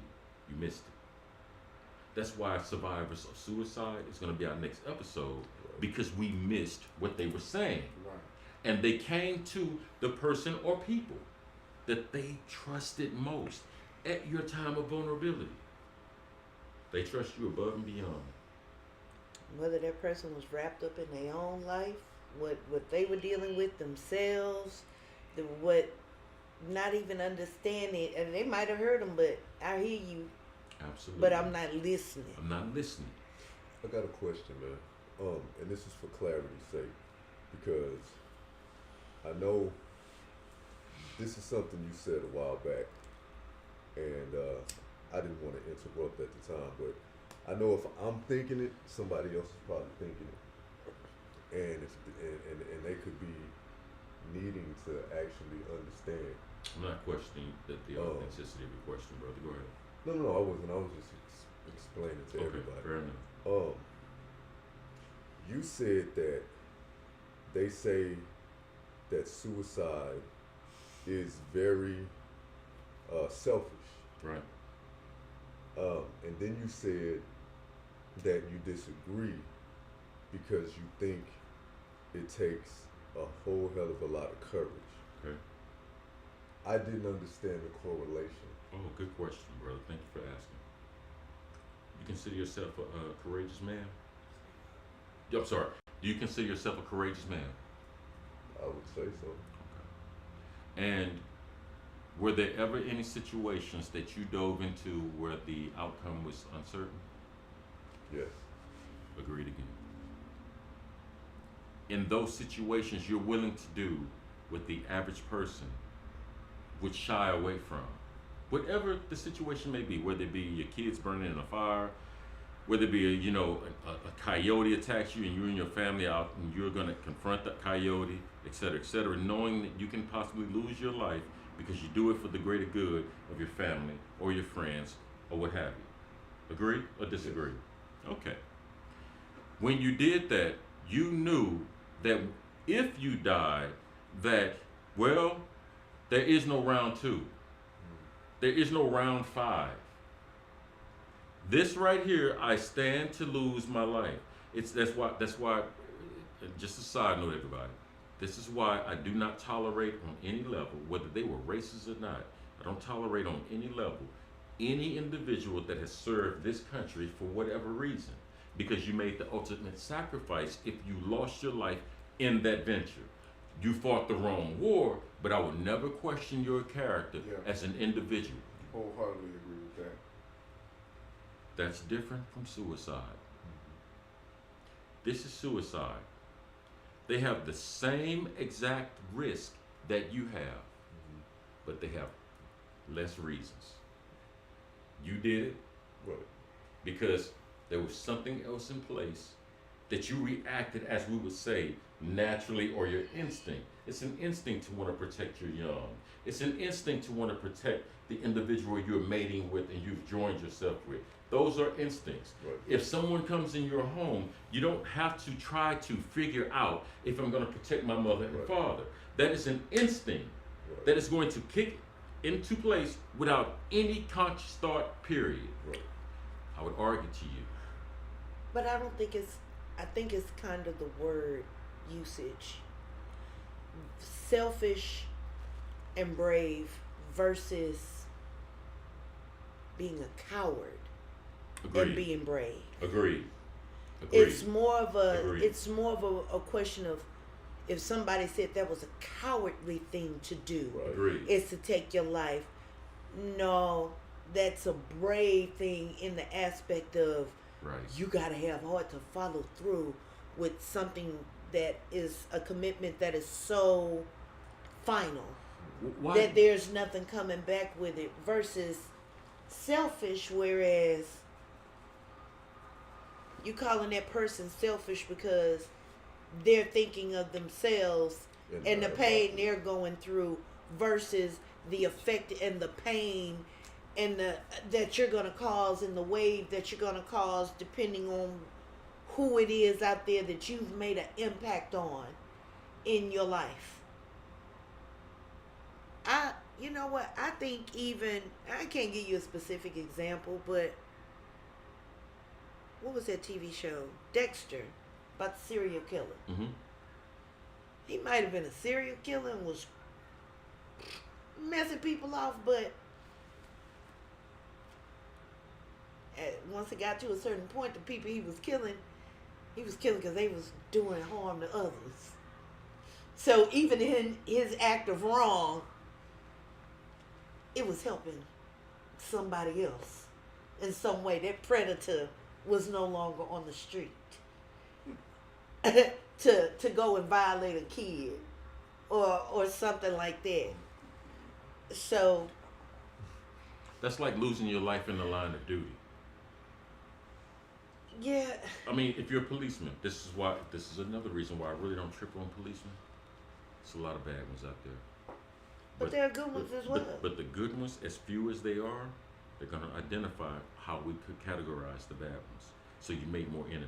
You missed it. That's why survivors of suicide is going to be our next episode, because we missed what they were saying. Right. And they came to the person or people that they trusted most at your time of vulnerability. They trust you above and beyond. Whether that person was wrapped up in their own life, what they were dealing with themselves, what not even understanding, and they might have heard them, but I hear you, Absolutely. but I'm not listening. I'm not listening. I got a question, man. And this is for clarity's sake, because I know this is something you said a while back, and I didn't want to interrupt at the time, but I know if I'm thinking it, somebody else is probably thinking it, and and they could be needing to actually understand. I'm not questioning the authenticity of your question, brother. Go ahead. No, I wasn't. I was just explaining to everybody. Fair enough. You said that they say that suicide is very selfish. Right. And then you said that you disagree because you think it takes a whole hell of a lot of courage. Okay. I didn't understand the correlation. Oh, good question, brother. Thank you for asking. You consider yourself a courageous man? I'm sorry. Do you consider yourself a courageous man? I would say so. Okay. And were there ever any situations that you dove into where the outcome was uncertain? Yes. Agreed again. In those situations, you're willing to do what the average person would shy away from. Whatever the situation may be, whether it be your kids burning in a fire, whether it be a coyote attacks you and you and your family out and you're going to confront that coyote, et cetera, knowing that you can possibly lose your life because you do it for the greater good of your family or your friends or what have you. Agree or disagree? Okay. When you did that, you knew that if you died, that, well, there is no round 2. There is no round 5. This right here, I stand to lose my life. That's why. Just a side note, everybody. This is why I do not tolerate on any level, whether they were racist or not. I don't tolerate on any level any individual that has served this country for whatever reason, because you made the ultimate sacrifice if you lost your life in that venture. You fought the wrong war, but I will never question your character as an individual. Wholeheartedly agree with that. That's different from suicide. This is suicide. They have the same exact risk that you have, but they have less reasons. You did it because there was something else in place that you reacted, as we would say, naturally, or your instinct. It's an instinct to want to protect your young. It's an instinct to want to protect the individual you're mating with and you've joined yourself with. Those are instincts. Right. If someone comes in your home, you don't have to try to figure out if I'm going to protect my mother and father. That is an instinct that is going to kick into place without any conscious thought, period. I would argue to you. But I don't think I think it's kind of the word usage. Selfish and brave versus being a coward and being brave. Agreed. It's more of a question of, if somebody said that was a cowardly thing to do, is to take your life. No, that's a brave thing in the aspect of you gotta have heart to follow through with something that is a commitment that is so final that there's nothing coming back with it, versus selfish, whereas you calling that person selfish because they're thinking of themselves and the pain they're going through, versus the effect and the pain and that you're going to cause and the wave that you're going to cause, depending on who it is out there that you've made an impact on in your life. You know what? I think even, I can't give you a specific example, but what was that TV show? Dexter, about the serial killer. Mm-hmm. He might have been a serial killer and was messing people off, but once it got to a certain point, the people he was killing because they was doing harm to others. So even in his act of wrong, it was helping somebody else in some way. That predator was no longer on the street to go and violate a kid or something like that. So that's like losing your life in the line of duty. Yeah. I mean, if you're a policeman, this is another reason why I really don't trip on policemen. There's a lot of bad ones out there. But there are good ones as well. But the good ones, as few as they are, they're going to identify how we could categorize the bad ones. So you make more enemies,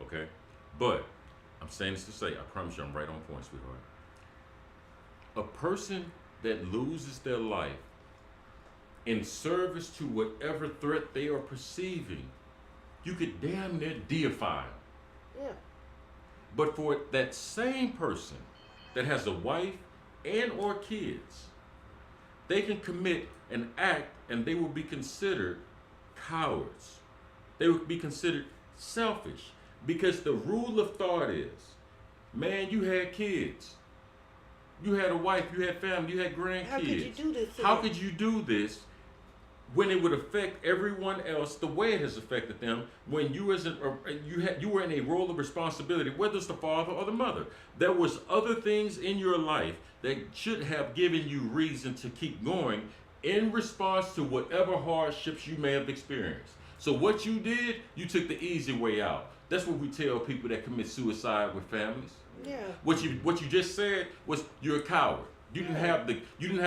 okay? But I'm saying this to say, I promise you I'm right on point, sweetheart. A person that loses their life in service to whatever threat they are perceiving, you could damn near deify them. Yeah. But for that same person that has a wife and or kids, they can commit an act and they will be considered cowards. They would be considered selfish, because the rule of thought is, man, you had kids, you had a wife, you had family, you had grandkids. How could you do this? How could you do this when it would affect everyone else the way it has affected them? When you you were in a role of responsibility, whether it's the father or the mother, there was other things in your life that should have given you reason to keep going in response to whatever hardships you may have experienced. So what you did, you took the easy way out. That's what we tell people that commit suicide with families. Yeah. What you just said was, you're a coward. You didn't have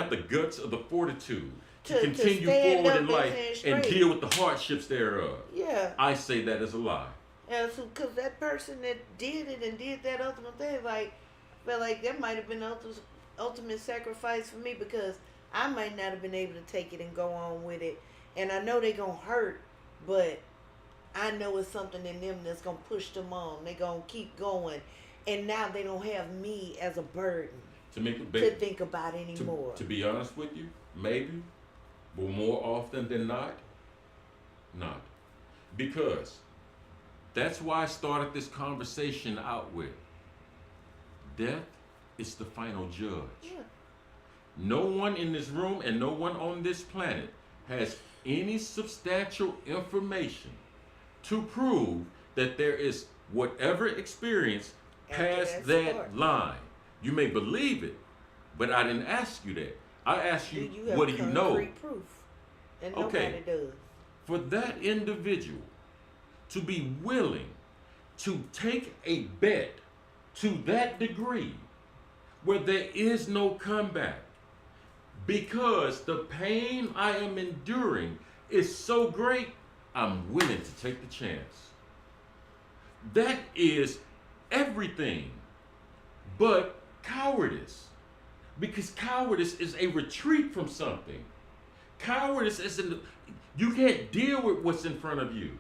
the guts or the fortitude to To continue stand forward up in and life stand and straight. deal with the hardships thereof. Yeah. I say that as a lie. And so, because that person that did it and did that ultimate thing, like, I feel like that might have been the ultimate sacrifice for me, because I might not have been able to take it and go on with it. And I know they going to hurt, but I know it's something in them that's going to push them on. They going to keep going. And now they don't have me as a burden to think about anymore. To be honest with you, maybe, but more often than not. Because that's why I started this conversation out with. Death is the final judge. Yeah. No one in this room and no one on this planet has any substantial information to prove that there is whatever experience past that line. You may believe it, but I didn't ask you that. I asked you, what do you know? Concrete proof, and nobody does. For that individual to be willing to take a bet to that degree where there is no comeback, because the pain I am enduring is so great, I'm willing to take the chance. That is everything but cowardice. Because cowardice is a retreat from something. Cowardice isn't, you can't deal with what's in front of you.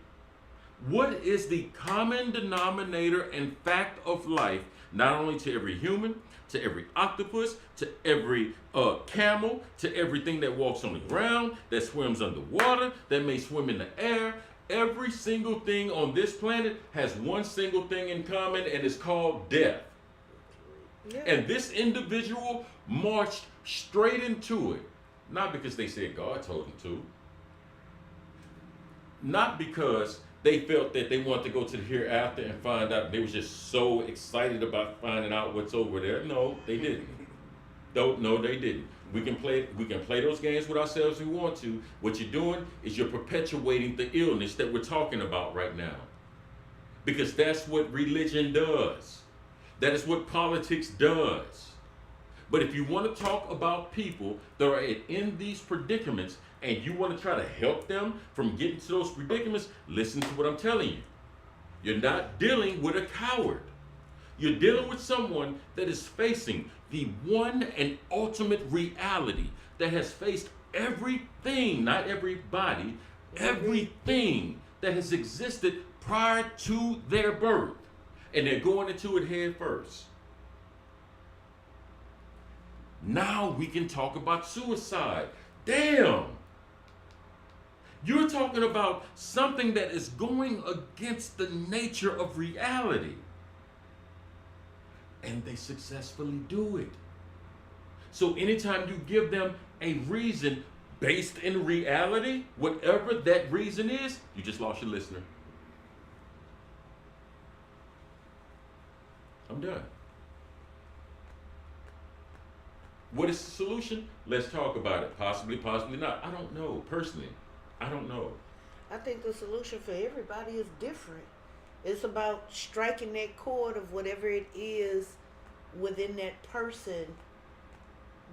What is the common denominator and fact of life, not only to every human, to every octopus, to every camel, to everything that walks on the ground, that swims underwater, that may swim in the air? Every single thing on this planet has one single thing in common, and it's called death. Yeah. And this individual marched straight into it. Not because they said God told them to. Not because they felt that they wanted to go to the hereafter and find out. They were just so excited about finding out what's over there. No, they didn't. No, they didn't. We can play those games with ourselves if we want to. What you're doing is you're perpetuating the illness that we're talking about right now. Because that's what religion does. That is what politics does. But if you want to talk about people that are in these predicaments and you want to try to help them from getting to those predicaments, listen to what I'm telling you. You're not dealing with a coward. You're dealing with someone that is facing the one and ultimate reality that has faced everything, not everybody, everything that has existed prior to their birth. And they're going into it head first. Now we can talk about suicide. Damn! You're talking about something that is going against the nature of reality. And they successfully do it. So anytime you give them a reason based in reality, whatever that reason is, you just lost your listener. I'm done. What is the solution? Let's talk about it. Possibly, possibly not. I don't know. Personally, I don't know. I think the solution for everybody is different. It's about striking that chord of whatever it is within that person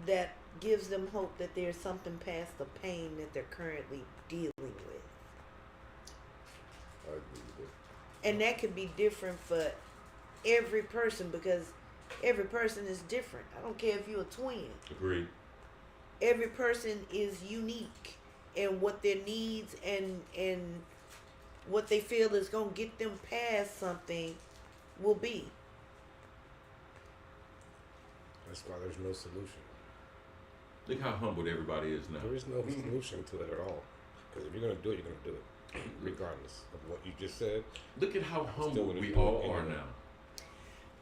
that gives them hope that there's something past the pain that they're currently dealing with. I agree with that. And that could be different for every person, because every person is different. I don't care if you're a twin. Agreed. Every person is unique, and what their needs and what they feel is going to get them past something will be. That's why there's no solution. Look how humbled everybody is now. There is no solution to it at all. Because if you're going to do it, you're going to do it. Regardless of what you just said. Look at how humble we all are now.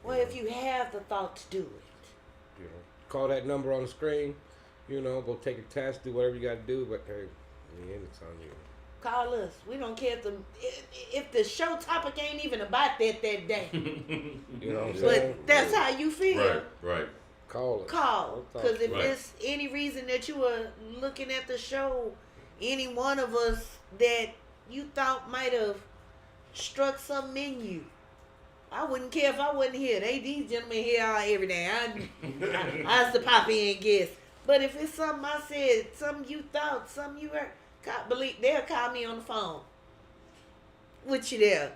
Well, if you have the thought to do it. You know, call that number on the screen. You know, go take a test, do whatever you got to do. But hey, in the end, it's on you. Call us. We don't care if the show topic ain't even about that day. You know what I'm saying? But that's how you feel. Right. Call us. Call. Because if it's any reason that you were looking at the show, any one of us that you thought might have struck something in you, I wouldn't care if I wasn't here. These gentlemen here every day. I used to pop in and guess. But if it's something I said, something you thought, something you heard, believe they'll call me on the phone. With you there.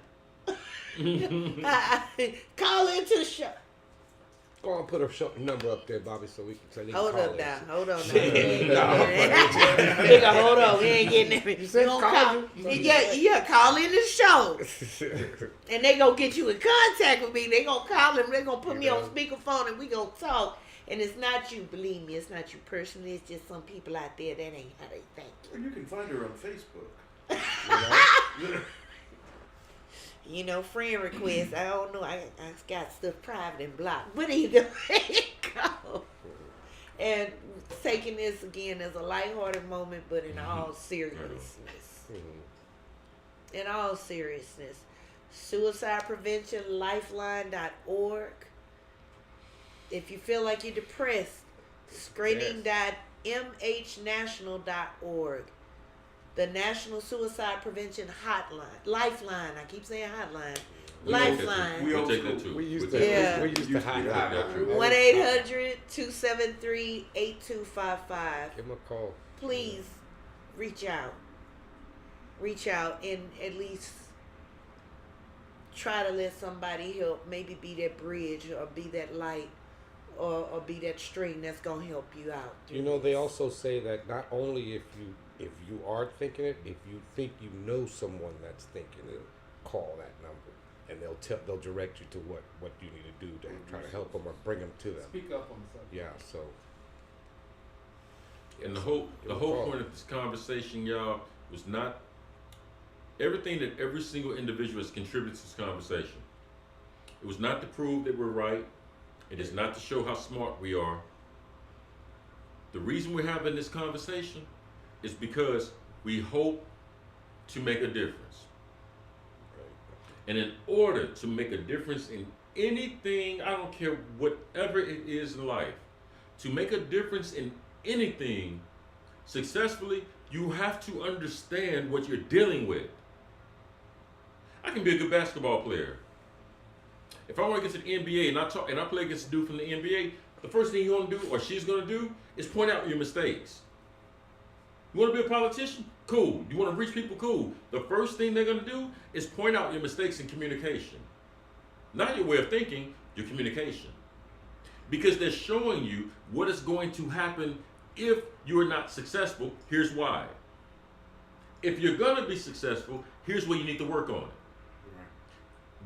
Call into the show. Go on, put a number up there, Bobby, so we can say they can Hold call up us. now. Hold on now. Nigga, hold on. We ain't getting there. You said gonna call call. Yeah, call in the show. And they gonna get you in contact with me. They gonna call them. They gonna put me on speakerphone and we gonna talk. And it's not you, believe me. It's not you personally. It's just some people out there that ain't how they think. You can find her on Facebook. You know, friend requests. I don't know. I got stuff private and blocked. But either way, go. And taking this again as a lighthearted moment, but in all seriousness. In all seriousness. Suicide Prevention Lifeline.org. If you feel like you're depressed, screening.mhnational.org. The National Suicide Prevention Hotline. Lifeline. I keep saying hotline. Lifeline. We'll take that too. We used We'll to take that. we used to hotline. 1-800-273-8255. Give them a call. Please reach out. Reach out and at least try to let somebody help. Maybe be that bridge or be that light or be that string that's going to help you out. You know, they also say that not only if you are thinking it, if you think you know someone that's thinking it, call that number, and they'll direct you to what you need to do to try to help them or bring them to them. Speak up on something. Yeah. So. And the whole point of this conversation, y'all, was not everything that every single individual has contributed to this conversation. It was not to prove that we're right. It is not to show how smart we are. The reason we're having this conversation is because we hope to make a difference. And in order to make a difference in anything, I don't care whatever it is in life, to make a difference in anything successfully, you have to understand what you're dealing with. I can be a good basketball player. If I want to get to the NBA and I play against a dude from the NBA, the first thing you're going to do or she's going to do is point out your mistakes. You want to be a politician? Cool. You want to reach people? Cool. The first thing they're going to do is point out your mistakes in communication. Not your way of thinking, your communication. Because they're showing you what is going to happen if you're not successful. Here's why. If you're going to be successful, here's what you need to work on.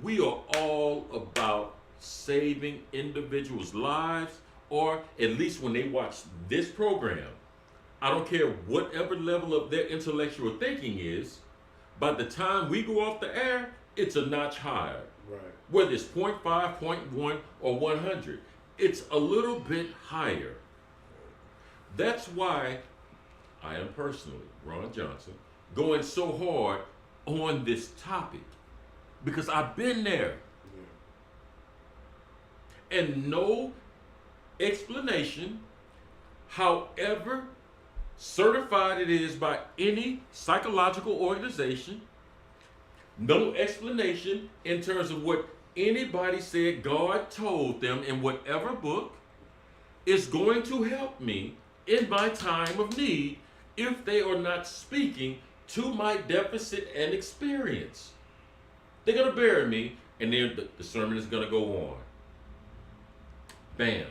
We are all about saving individuals' lives, or at least when they watch this program, I don't care whatever level of their intellectual thinking is, by the time we go off the air, it's a notch higher. Right. Whether it's 0.5, 0.1, or 100, it's a little bit higher. That's why I am personally, Ron Johnson, going so hard on this topic. Because I've been there. Yeah. And no explanation, however certified it is by any psychological organization, no explanation in terms of what anybody said God told them in whatever book is going to help me in my time of need if they are not speaking to my deficit and experience. They're going to bury me, and then the sermon is going to go on. Bam.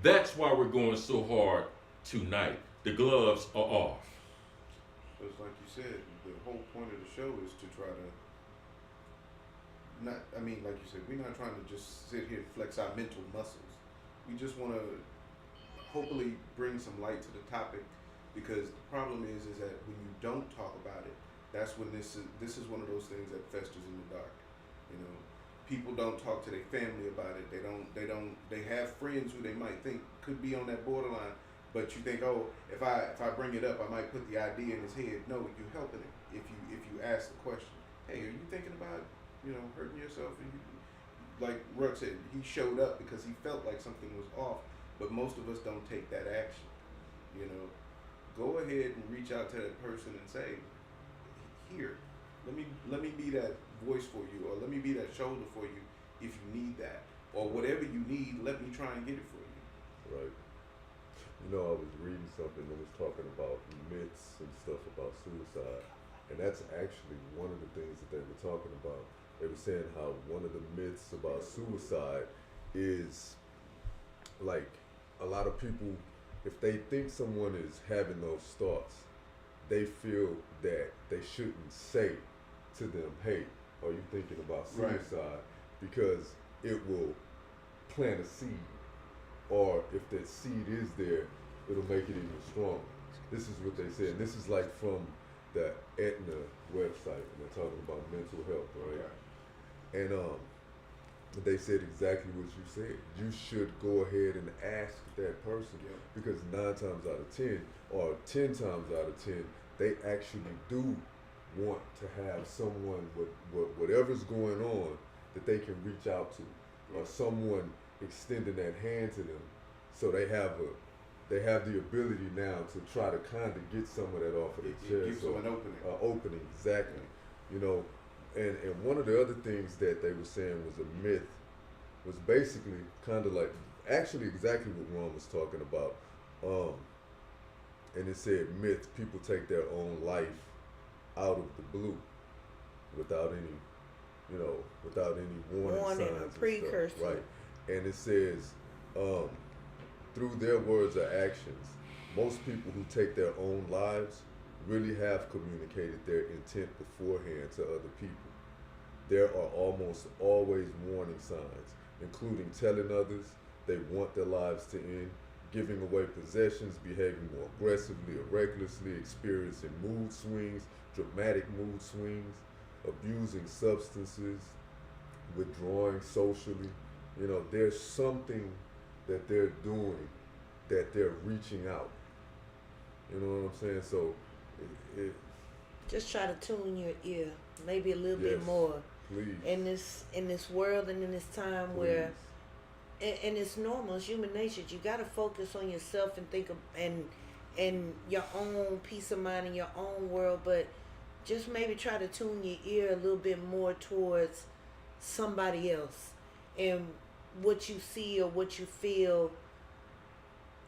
That's why we're going so hard tonight. The gloves are off. Just like you said, the whole point of the show is to try to like you said, we're not trying to just sit here and flex our mental muscles. We just want to hopefully bring some light to the topic, because the problem is that when you don't talk about it, that's when this is one of those things that festers in the dark. You know, people don't talk to their family about it. They have friends who they might think could be on that borderline, but you think, oh, if I bring it up, I might put the idea in his head. No, you're helping him if you ask the question. Hey, are you thinking about hurting yourself? And like Ruck said, he showed up because he felt like something was off, but most of us don't take that action. Go ahead and reach out to that person and say, here, Let me be that voice for you, or let me be that shoulder for you if you need that, or whatever you need. Let me try and get it for you. Right. You know, I was reading something that was talking about myths and stuff about suicide, and that's actually one of the things that they were talking about. They were saying how one of the myths about suicide is like a lot of people, if they think someone is having those thoughts, they feel that they shouldn't say to them, hey, are you thinking about suicide? Because it will plant a seed, or if that seed is there, it'll make it even stronger. This is what they said. This is like from the Aetna website, and they're talking about mental health, right? And they said exactly what you said. You should go ahead and ask that person, because 9 times out of 10, or 10 times out of 10, they actually do want to have someone with whatever's going on that they can reach out to, or someone extending that hand to them, so they have the ability now to try to kind of get some of that off of their chest. Gives them an opening. Opening, exactly. You know, and one of the other things that they were saying was a myth, was basically kind of like actually exactly what Ron was talking about. And it said myth, people take their own life out of the blue without any, without any warning signs and precursor. stuff. Right. And it says, through their words or actions, most people who take their own lives really have communicated their intent beforehand to other people. There are almost always warning signs, including telling others they want their lives to end, giving away possessions, behaving more aggressively or recklessly, experiencing mood swings, dramatic mood swings, abusing substances, withdrawing socially. You know, there's something that they're doing, that they're reaching out. You know what I'm saying? So just try to tune your ear, maybe a little bit more. Please. In this world and in this time, Please. where, and it's normal, it's human nature. You got to focus on yourself and think of and your own peace of mind in your own world, but just maybe try to tune your ear a little bit more towards somebody else and what you see or what you feel,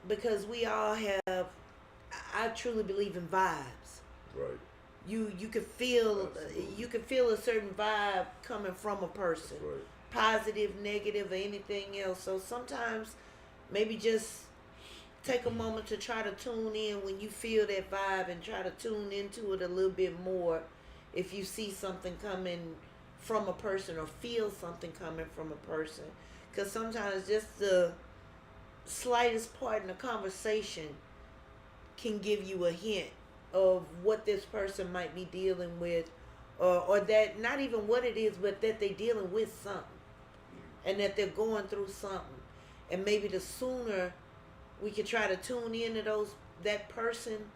because we all have, I truly believe in vibes. Right. You can feel Absolutely. You can feel a certain vibe coming from a person, Right. positive, negative, or anything else. So sometimes maybe just take a moment to try to tune in when you feel that vibe, and try to tune into it a little bit more if you see something coming from a person or feel something coming from a person. Because sometimes just the slightest part in a conversation can give you a hint of what this person might be dealing with, or that not even what it is, but that they're dealing with something, and that they're going through something. And maybe the sooner we can try to tune into that person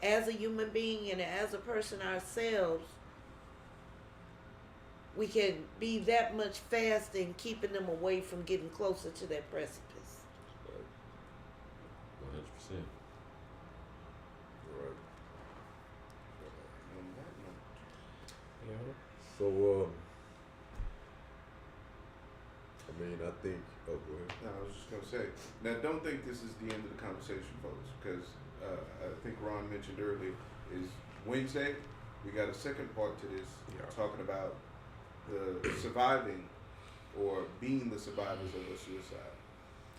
as a human being and as a person ourselves, we can be that much faster in keeping them away from getting closer to that precipice. Right. 100%. Right. On that note, Yeah. So, I mean, I think. Oh, go ahead. no, I was just gonna say. Now, don't think this is the end of the conversation, folks, because I think Ron mentioned earlier is Wednesday. We got a second part to this, talking about the surviving or being the survivors of a suicide.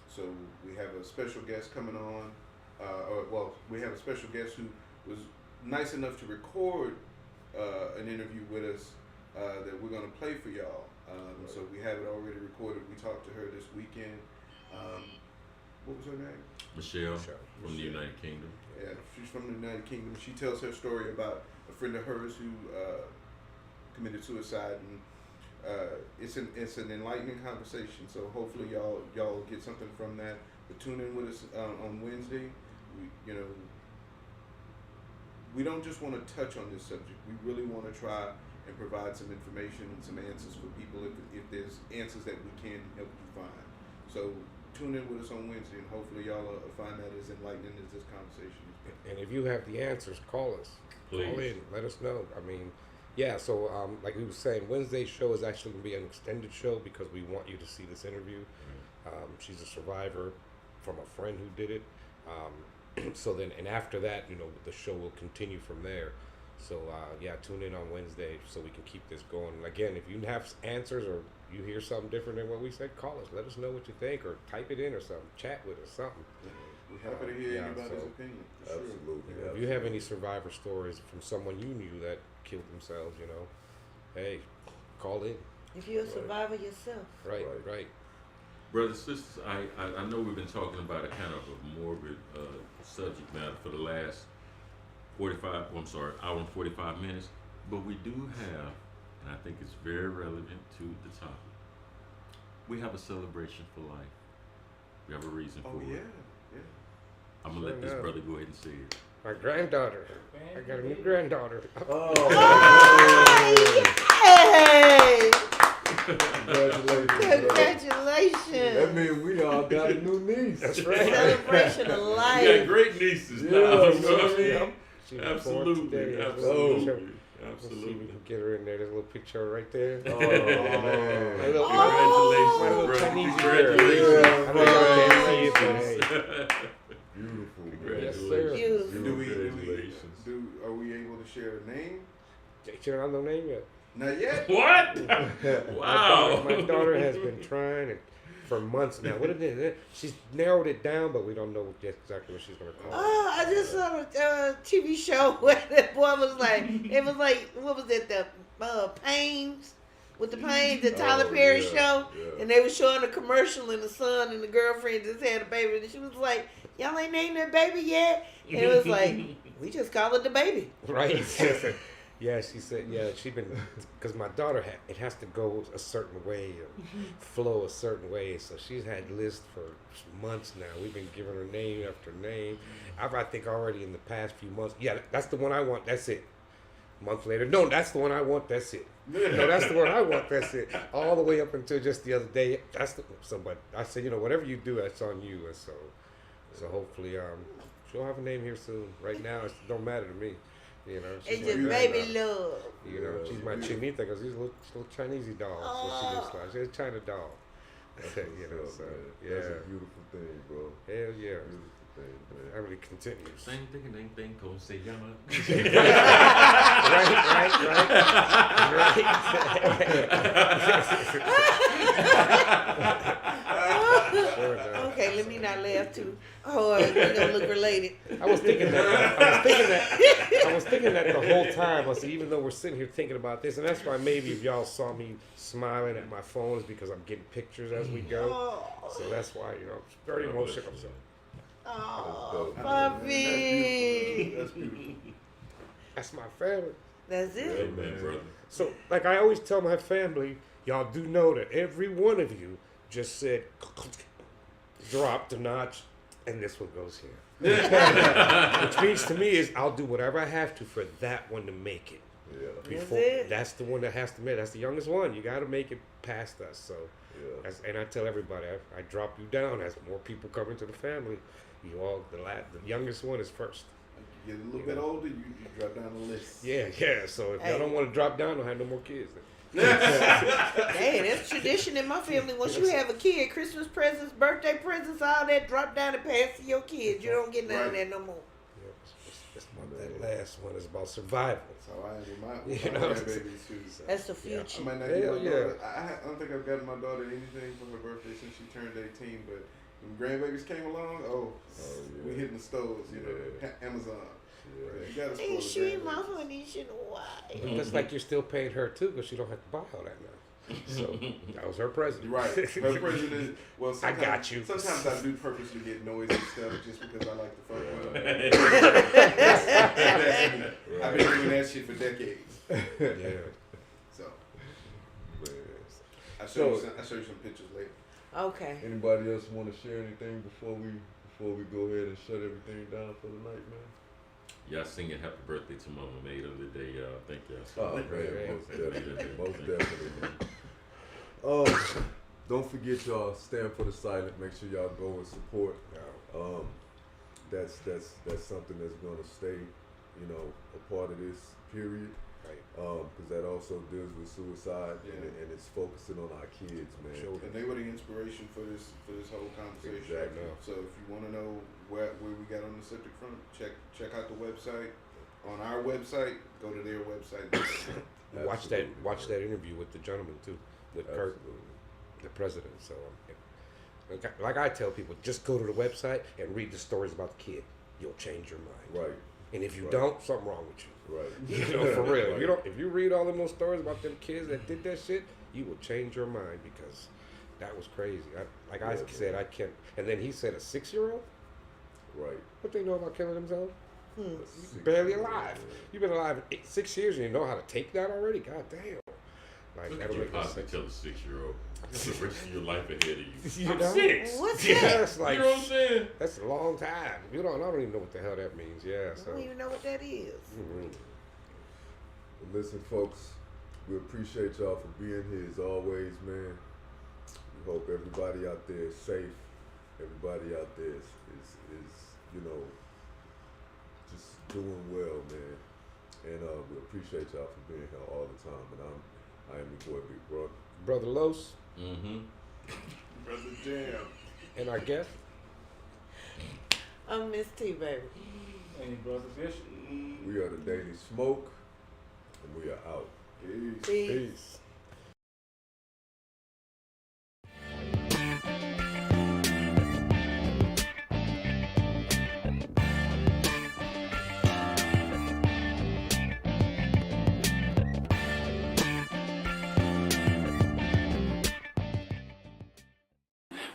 So we have a special guest coming on. We have a special guest who was nice enough to record an interview with us that we're going to play for y'all. So we have it already recorded. We talked to her this weekend. What was her name? Michelle from the United Kingdom. Yeah, she's from the United Kingdom. She tells her story about a friend of hers who committed suicide, and it's an enlightening conversation. So hopefully y'all get something from that. But tune in with us on Wednesday. We don't just want to touch on this subject. We really want to try and provide some information and some answers for people if there's answers that we can help you find. So tune in with us on Wednesday, and hopefully y'all find that as enlightening as this conversation has been. And if you have the answers, call us. Please. Call in. Let us know. I mean, Yeah, so like we were saying, Wednesday's show is actually going to be an extended show because we want you to see this interview. She's a survivor from a friend who did it. So then, and after that, the show will continue from there. So yeah, tune in on Wednesday so we can keep this going. And again, if you have answers or you hear something different than what we said, call us. Let us know what you think, or type it in or something. Chat with us, something. We're happy to hear anybody's opinion. For Absolutely. sure. If you have any survivor stories from someone you knew that killed themselves, hey, call in. If you're a survivor yourself. Right. Brothers, sisters, I know we've been talking about a kind of a morbid subject matter for the last hour and 45 minutes, but we do have, and I think it's very relevant to the topic, we have a celebration for life. We have a reason for it. Yeah. I'm going to let this brother go ahead and say it. My granddaughter. I got a new granddaughter. Hey! Congratulations. Congratulations. That means we all got a new niece. That's right. Celebration of You got life. great nieces Yeah, now. You know what I man. mean? She was born Absolutely. today. Absolutely. Let's see if we can get her in there. There's a little picture right there. Oh, My man. little, Congratulations, my little brother. Chinese girl. Congratulations. I know y'all can't see it, but hey. Beautiful. Yes, sir. Congratulations. Are we able to share a name? She don't have no name yet. Not yet. What? Wow. My daughter has been trying it for months now. What it is? She's narrowed it down, but we don't know exactly what she's gonna call it. Oh, I just saw a TV show where the boy was like, what was it, the Pains? With the Pains, the Tyler Perry show. Yeah. And they were showing a commercial and the son and the girlfriend just had a baby. And she was like, y'all ain't named that baby yet? And it was like, we just call it the baby. Right. Yeah, she said, she been, because my daughter, it has to go a certain way, or flow a certain way. So she's had lists for months now. We've been giving her name after name. I think already in the past few months, that's the one I want, that's it. A month later, no, that's the one I want, that's it. No, that's the one I want, that's it. All the way up until just the other day, but I said, whatever you do, that's on you. And so hopefully, she'll have a name here soon. Right now, it don't matter to me. She's It's my just granddaughter. baby love. She's my chinita because she's a little Chinese doll. So she looks like. She's a China doll. So, That's yeah. a beautiful thing, bro. Hell yeah. Beautiful thing, man. Family continues. Same thing, go say yama. Right. Okay, let me not laugh too hard. We're gonna look related. I was thinking that the whole time. I said, even though we're sitting here thinking about this, and that's why maybe if y'all saw me smiling at my phone is because I'm getting pictures as we go. Oh, So that's why it's very emotional. So oh, That's puppy. That's beautiful. that's my family. That's it. Amen, brother. So, like I always tell my family, y'all do know that every one of you just said, dropped a notch, and this one goes here. Which means to me is I'll do whatever I have to for that one to make it. Yeah. Before, it. that's the one that has to make it. That's the youngest one. You got to make it past us. So, Yeah. and I tell everybody, I drop you down as more people come into the family. You all, the youngest one is first. You get a little bit older, you drop down the list. Yeah. So if y'all Hey. don't want to drop down, don't have no more kids. Hey, that's tradition in my family. Once you have a kid, Christmas presents, birthday presents, all that, drop down and pass to your kids. You don't get none of that no more. That's that last one is about survival. That's how I am with You my know? grandbabies too. That's the I future. might not Hell get my yeah. daughter. I don't think I've gotten my daughter anything for her birthday since she turned 18. But when grandbabies came along, yeah. we hitting the stores, Yeah. Amazon. Yeah. You gotta Hey, spoil she the ain't my grandbabies. honey, she know why. Just like you're still paying her too, because she don't have to buy all that now. So that was her present. You're right. Her president. Well, I sometimes, got you. Sometimes I do purposely get noisy stuff just because I like to fuck with her. I've been doing that shit for decades. Yeah. So Man. I'll show you some pictures later. Okay. Anybody else want to share anything before we go ahead and shut everything down for the night, man? Y'all singing happy birthday to Mama May the other day, y'all. Thank y'all so Oh, much. man, most definitely. Most Thank you. definitely. Don't forget y'all, stand for the silent. Make sure y'all go and support. That's something that's gonna stay, a part of this period. Because that also deals with suicide, Yeah. and it's focusing on our kids, man. Sure. And they were the inspiration for this whole conversation. Exactly. So if you want to know where we got on the subject front, check out the website. On our website, go to their website. Watch that interview with the gentleman too, with Kurt, the president. So, like I tell people, just go to the website and read the stories about the kid. You'll change your mind. Right. And if you don't, something wrong with you. Right. You know, for real. Right. You don't. If you read all of those stories about them kids that did that shit, you will change your mind because that was crazy. I said, I can't. And then he said, a 6-year-old. Right. What they know about killing themselves? A Barely 6-year-old, alive. man. You've been alive 6 years and you know how to take that already? God damn. Like, Look at that'll you make no possibly sense. tell a 6-year-old. That's the rest of your life ahead of you. You I'm know? 6. What's Yeah, that? that's like, You know what I'm saying? that's a long time. I don't even know what the hell that means. Yeah, I so. don't even know what that is. Mhm. Well, listen, folks, we appreciate y'all for being here as always, man. We hope everybody out there is safe. Everybody out there is you know, just doing well, man. And we appreciate y'all for being here all the time. And I am your boy, Big Bro. Brother Los Mm-hmm. Brother Jam. and our guest. I'm Miss T, baby. And your brother Bishop. We are the Daily Smoke, and we are out. Peace. Peace. Peace.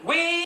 We